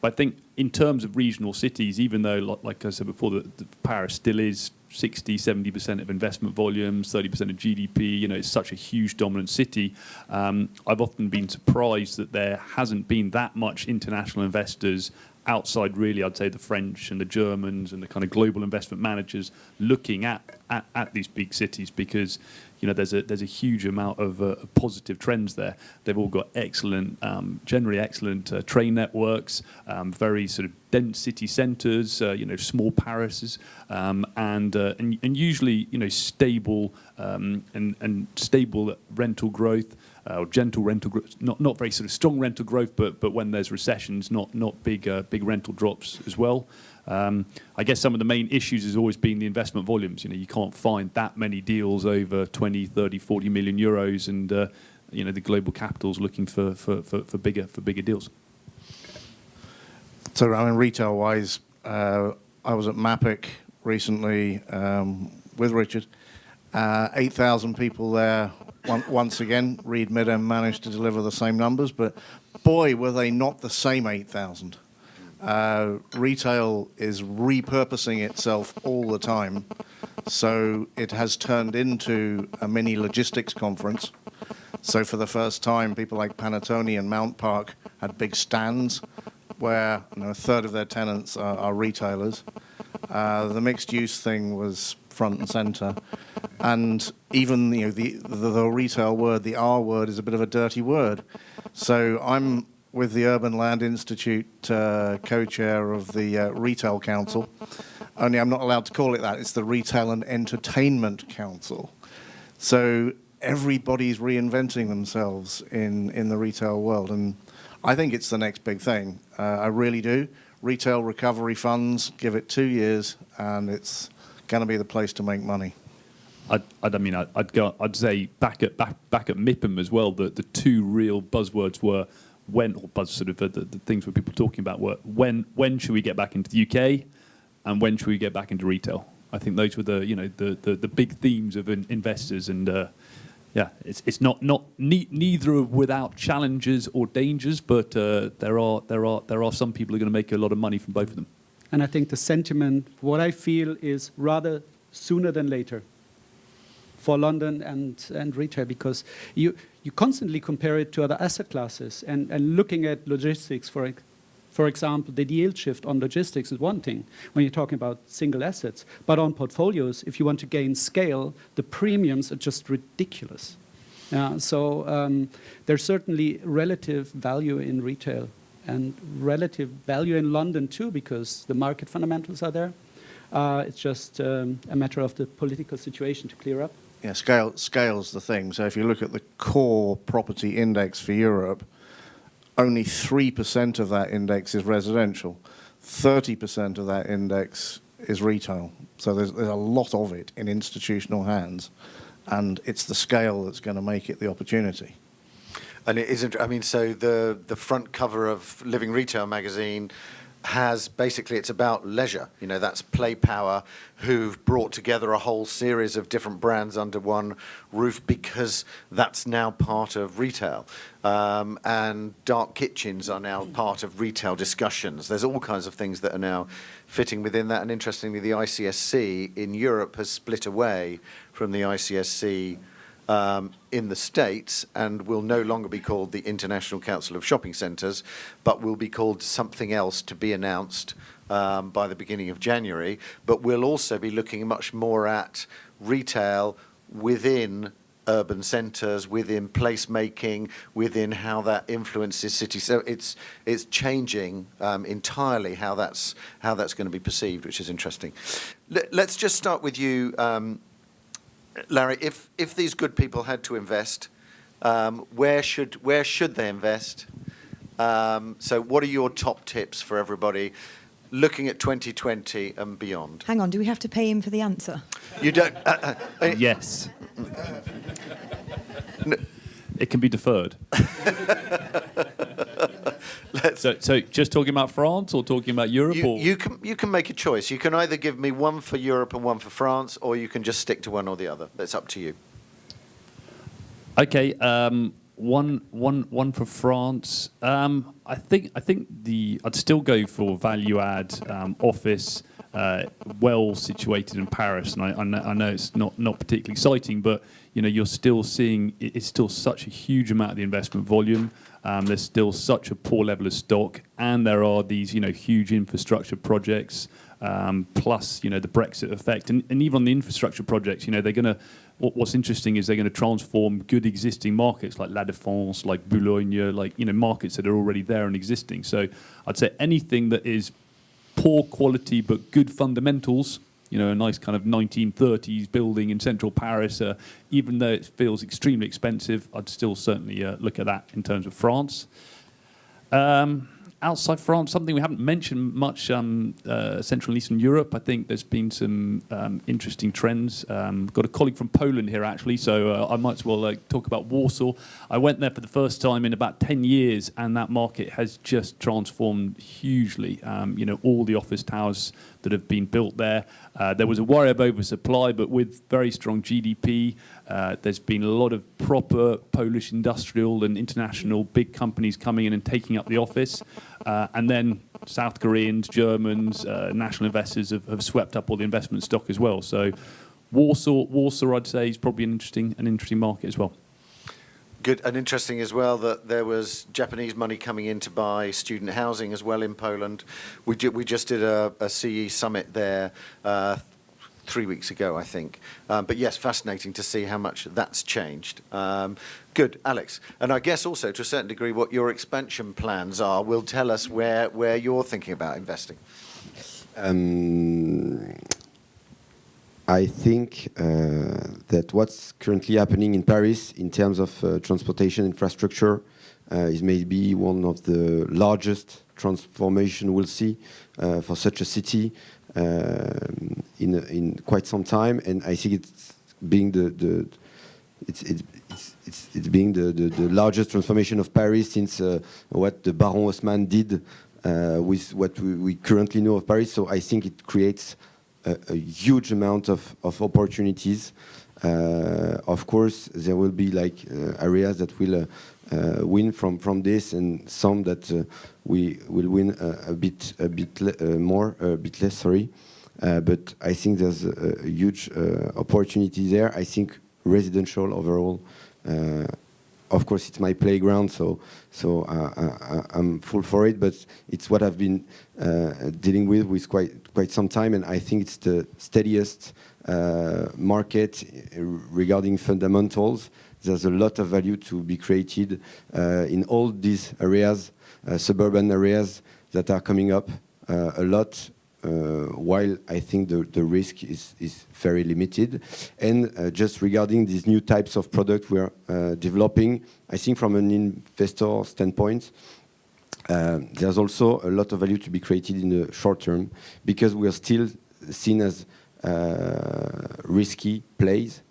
G: But I think in terms of regional cities, even though, like I said before, the Paris still is 60-70% of investment volumes, 30% of GDP. It's such a huge dominant city. I've often been surprised that there hasn't been that much international investors outside, really, I'd say, the French and the Germans and the kind of global investment managers looking at these big cities, because there's a huge amount of positive trends there. They've all got excellent, generally excellent train networks, very sort of dense city centres, small Parises, and usually stable and stable rental growth. Or gentle rental growth, not very sort of strong rental growth, but when there's recessions, not big rental drops as well. I guess some of the main issues has always been the investment volumes. You can't find that many deals over 20, 30, 40 million euros, and the global capital's looking for bigger deals.
F: So, I mean, retail-wise, I was at MAPIC recently with Richard. 8,000 people there. Once again, Reed Midem managed to deliver the same numbers, but boy, were they not the same 8,000. Retail is repurposing itself all the time, so it has turned into a mini logistics conference. So for the first time, people like Panattoni and Mount Park had big stands where a third of their tenants are retailers. The mixed-use thing was front and center, and even the retail word, the R word, is a bit of a dirty word. So I'm with the Urban Land Institute, co-chair of the Retail Council. Only I'm not allowed to call it that. It's the Retail and Entertainment Council. So everybody's reinventing themselves in the retail world, and I think it's the next big thing. I really do. Retail recovery funds, give it 2 years, and it's going to be the place to make money.
G: I'd say back at MIPIM as well. The two real buzzwords were the things where people were talking about were when should we get back into the UK, and when should we get back into retail. I think those were the big themes of investors, and it's neither without challenges or dangers, but there are some people who are going to make a lot of money from both of them.
D: And I think the sentiment, what I feel, is rather sooner than later for London and retail, because you constantly compare it to other asset classes. And looking at logistics, for example, the yield shift on logistics is one thing when you're talking about single assets. But on portfolios, if you want to gain scale, the premiums are just ridiculous. So there's certainly relative value in retail, and relative value in London too, because the market fundamentals are there. It's just a matter of the political situation to clear up.
F: Yeah, scale's the thing. So if you look at the core property index for Europe, only 3% of that index is residential. 30% of that index is retail. So there's a lot of it in institutional hands, and it's the scale that's going to make it the opportunity.
C: And it isn't. I mean, so the front cover of Living Retail magazine has basically, it's about leisure. You know, that's Play Power, who've brought together a whole series of different brands under one roof because that's now part of retail. And dark kitchens are now part of retail discussions. There's all kinds of things that are now fitting within that. And interestingly, the ICSC in Europe has split away from the ICSC in the States and will no longer be called the International Council of Shopping Centres, but will be called something else to be announced by the beginning of January. But we'll also be looking much more at retail within urban centres, within placemaking, within how that influences cities. So it's changing entirely how that's going to be perceived, which is interesting. Let's just start with you, Larry. If these good people had to invest, where should they invest? So what are your top tips for everybody looking at 2020 and beyond?
B: Hang on, do we have to pay him for the answer?
C: You don't.
G: Yes. It can be deferred. So just talking about France or talking about Europe?
C: You can make a choice. You can either give me one for Europe and one for France, or you can just stick to one or the other. That's up to you.
G: Okay, one for France. I think I'd still go for value add office, well situated in Paris. And I know it's not particularly exciting, but you know you're still seeing it's still such a huge amount of the investment volume. There's still such a poor level of stock, and there are these huge infrastructure projects. Plus, the Brexit effect, and even on the infrastructure projects, they're going to. What's interesting is they're going to transform good existing markets like La Défense, like Boulogne, like markets that are already there and existing. So I'd say anything that is poor quality but good fundamentals. A nice kind of 1930s building in central Paris, even though it feels extremely expensive, I'd still certainly look at that in terms of France. Outside France, something we haven't mentioned much, Central and Eastern Europe. I think there's been some interesting trends. Got a colleague from Poland here, actually, so I might as well talk about Warsaw. I went there for the first time in about 10 years, and that market has just transformed hugely. All the office towers that have been built there. There was a worry of oversupply, but with very strong GDP, there's been a lot of proper Polish industrial and international big companies coming in and taking up the office. And then South Koreans, Germans, national investors have swept up all the investment stock as well. So Warsaw, I'd say, is probably an interesting market as well.
C: Good and interesting as well that there was Japanese money coming in to buy student housing as well in Poland. We just did a CE summit there 3 weeks ago, I think. But yes, fascinating to see how much that's changed. Good, Alex. And I guess also to a certain degree what your expansion plans are will tell us where you're thinking about investing.
A: I think that what's currently happening in Paris in terms of transportation infrastructure is maybe one of the largest transformation we'll see for such a city in quite some time, and I think it's being the largest transformation of Paris since what the Baron Haussmann did with what we currently know of Paris. So I think it creates a huge amount of opportunities. Of course, there will be areas that will win from this, and some that we will win a bit less. Sorry, but I think there's a huge opportunity there. I think residential overall. Of course, it's my playground, so I'm full for it. But it's what I've been dealing with quite some time, and I think it's the steadiest market regarding fundamentals. There's a lot of value to be created in all these areas, suburban areas that are coming up. A lot while I think the risk is very limited. And just regarding these new types of product we're developing, I think from an investor standpoint, there's also a lot of value to be created in the short term, because we are still seen as risky plays,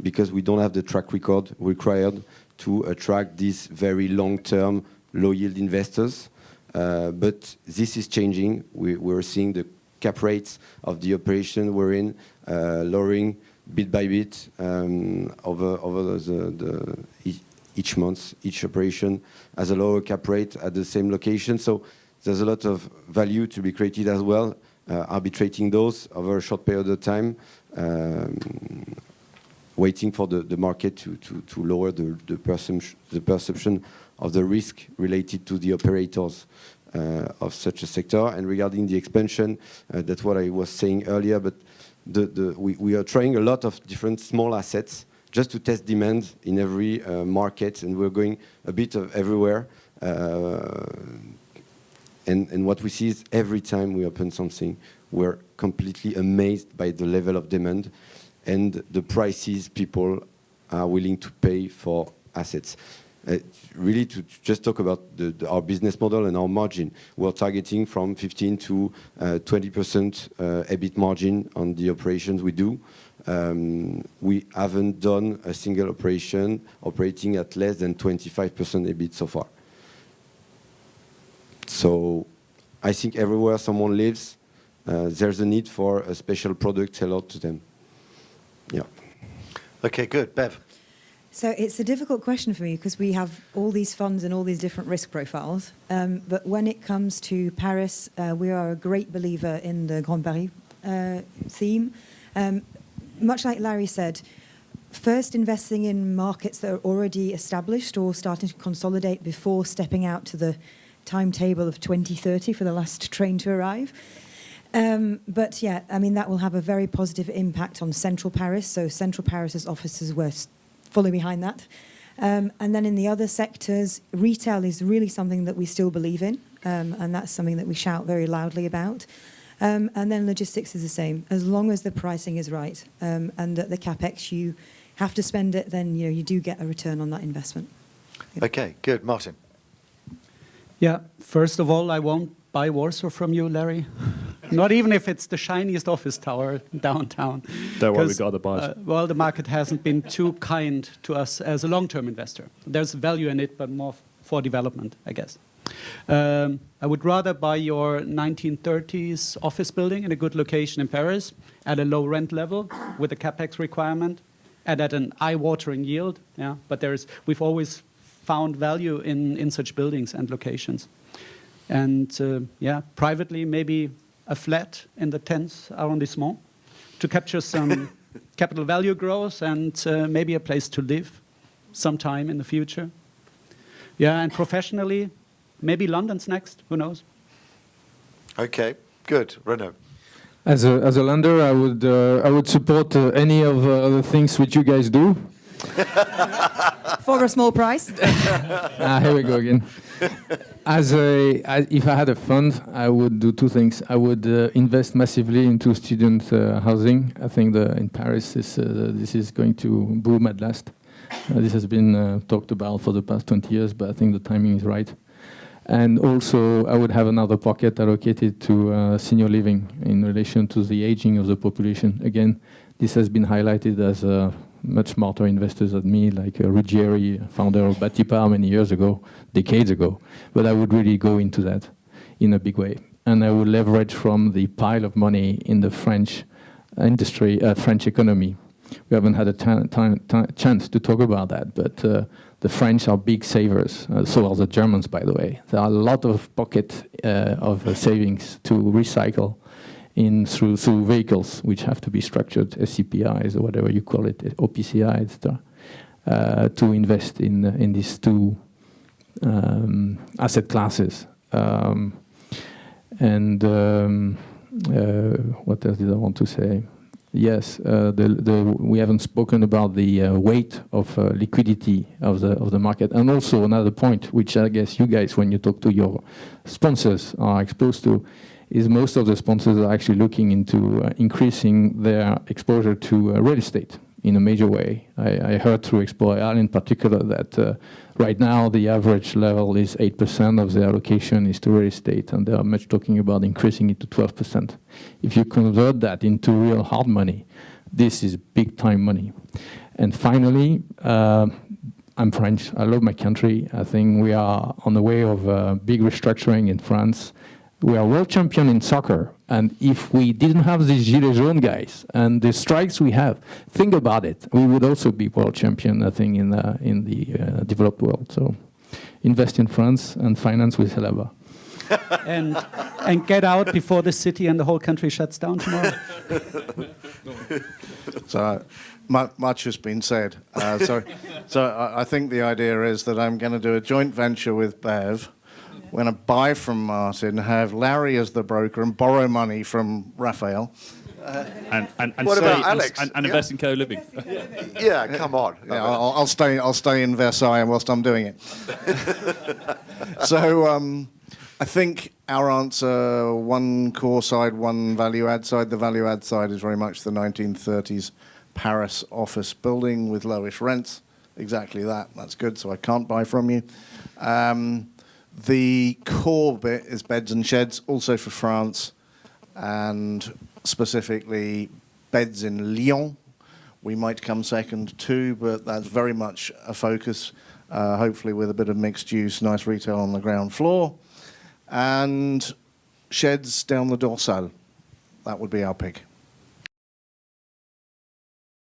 A: because we don't have the track record required to attract these very long-term, low-yield investors. But this is changing. We're seeing the cap rates of the operation we're in lowering bit by bit over each month. Each operation has a lower cap rate at the same location. So there's a lot of value to be created as well, arbitrating those over a short period of time, waiting for the market to lower the perception of the risk related to the operators of such a sector. And regarding the expansion, that's what I was saying earlier, but we are trying a lot of different small assets just to test demand in every market, and we're going a bit of everywhere. And what we see is every time we open something, we're completely amazed by the level of demand and the prices people are willing to pay for assets. Really, to just talk about our business model and our margin, we're targeting from 15 to 20% EBIT margin on the operations we do. We haven't done a single operation operating at less than 25% EBIT so far. So I think everywhere someone lives, there's a need for a special product tailored to them. Yeah.
C: Okay, good. Bev?
B: So it's a difficult question for me because we have all these funds and all these different risk profiles. But when it comes to Paris, we are a great believer in the Grand Paris theme. Much like Larry said, first investing in markets that are already established or starting to consolidate before stepping out to the timetable of 2030 for the last train to arrive. But yeah, I mean, that will have a very positive impact on central Paris. So central Paris's offices were fully behind that. And then in the other sectors, retail is really something that we still believe in. And that's something that we shout very loudly about. And then logistics is the same. As long as the pricing is right and that the CapEx, you have to spend it, then you do get a return on that investment. Yeah.
C: Okay, good. Martin?
D: Yeah, first of all, I won't buy Warsaw from you, Larry. Not even if it's the shiniest office tower downtown.
G: Don't worry, we've got other buyers.
D: Well, the market hasn't been too kind to us as a long-term investor. There's value in it, but more for development, I guess. I would rather buy your 1930s office building in a good location in Paris at a low rent level with a capex requirement and at an eye-watering yield. Yeah, but we've always found value in such buildings and locations. And yeah, privately, maybe a flat in the 10th arrondissement to capture some capital value growth and maybe a place to live sometime in the future. Yeah, and professionally, maybe London's next, who knows? Okay,
C: good. Renaud?
E: As a lender, I would support any of the things which you guys do.
B: For a small price.
E: Here we go again. If I had a fund, I would do two things. I would invest massively into student housing. I think in Paris, this is going to boom at last. This has been talked about for the past 20 years, but I think the timing is right. And also, I would have another pocket allocated to senior living in relation to the aging of the population. Again, this has been highlighted as much smarter investors than me, like Ruggieri, founder of Batipar many years ago, decades ago. But I would really go into that in a big way. And I would leverage from the pile of money in the French industry, French economy. We haven't had a chance to talk about that, but the French are big savers. So are the Germans, by the way. There are a lot of pocket of savings to recycle through vehicles, which have to be structured, SCPIs or whatever you call it, OPCI, etc., to invest in these two asset classes. What else did I want to say? Yes, we haven't spoken about the weight of liquidity of the market, and also another point, which I guess you guys, when you talk to your sponsors, are exposed to, is most of the sponsors are actually looking into increasing their exposure to real estate in a major way. I heard through Explore Real in particular that right now the average level is 8% of their allocation is to real estate, and they are much talking about increasing it to 12%. If you convert that into real hard money, this is big time money. And finally, I'm French. I love my country. I think we are on the way of big restructuring in France. We are world champion in soccer, and if we didn't have these gilets jaunes guys and the strikes we have, think about it. We would also be world champion, I think, in the developed world. So, invest in France and finance with Helaba.
D: and get out before the city and the whole country shuts down tomorrow.
F: So much has been said. So I think the idea is that I'm going to do a joint venture with Bev. We're going to buy from Martin, have Larry as the broker, and borrow money from Raphael.
G: And
C: What
G: stay-
C: about Alex?
G: And
C: Yeah.
G: invest in co-living.
C: Yeah, come on.
F: Yeah, I'll stay in Versailles whilst I'm doing it. So I think our answer, one core side, one value add side. The value add side is very much the 1930s Paris office building with lowish rents. Exactly that. That's good. So I can't buy from you. The core bit is beds and sheds, also for France, and specifically beds in Lyon. We might come second too, but that's very much a focus, hopefully with a bit of mixed use, nice retail on the ground floor. And sheds down the Dorsal. That would be our pick.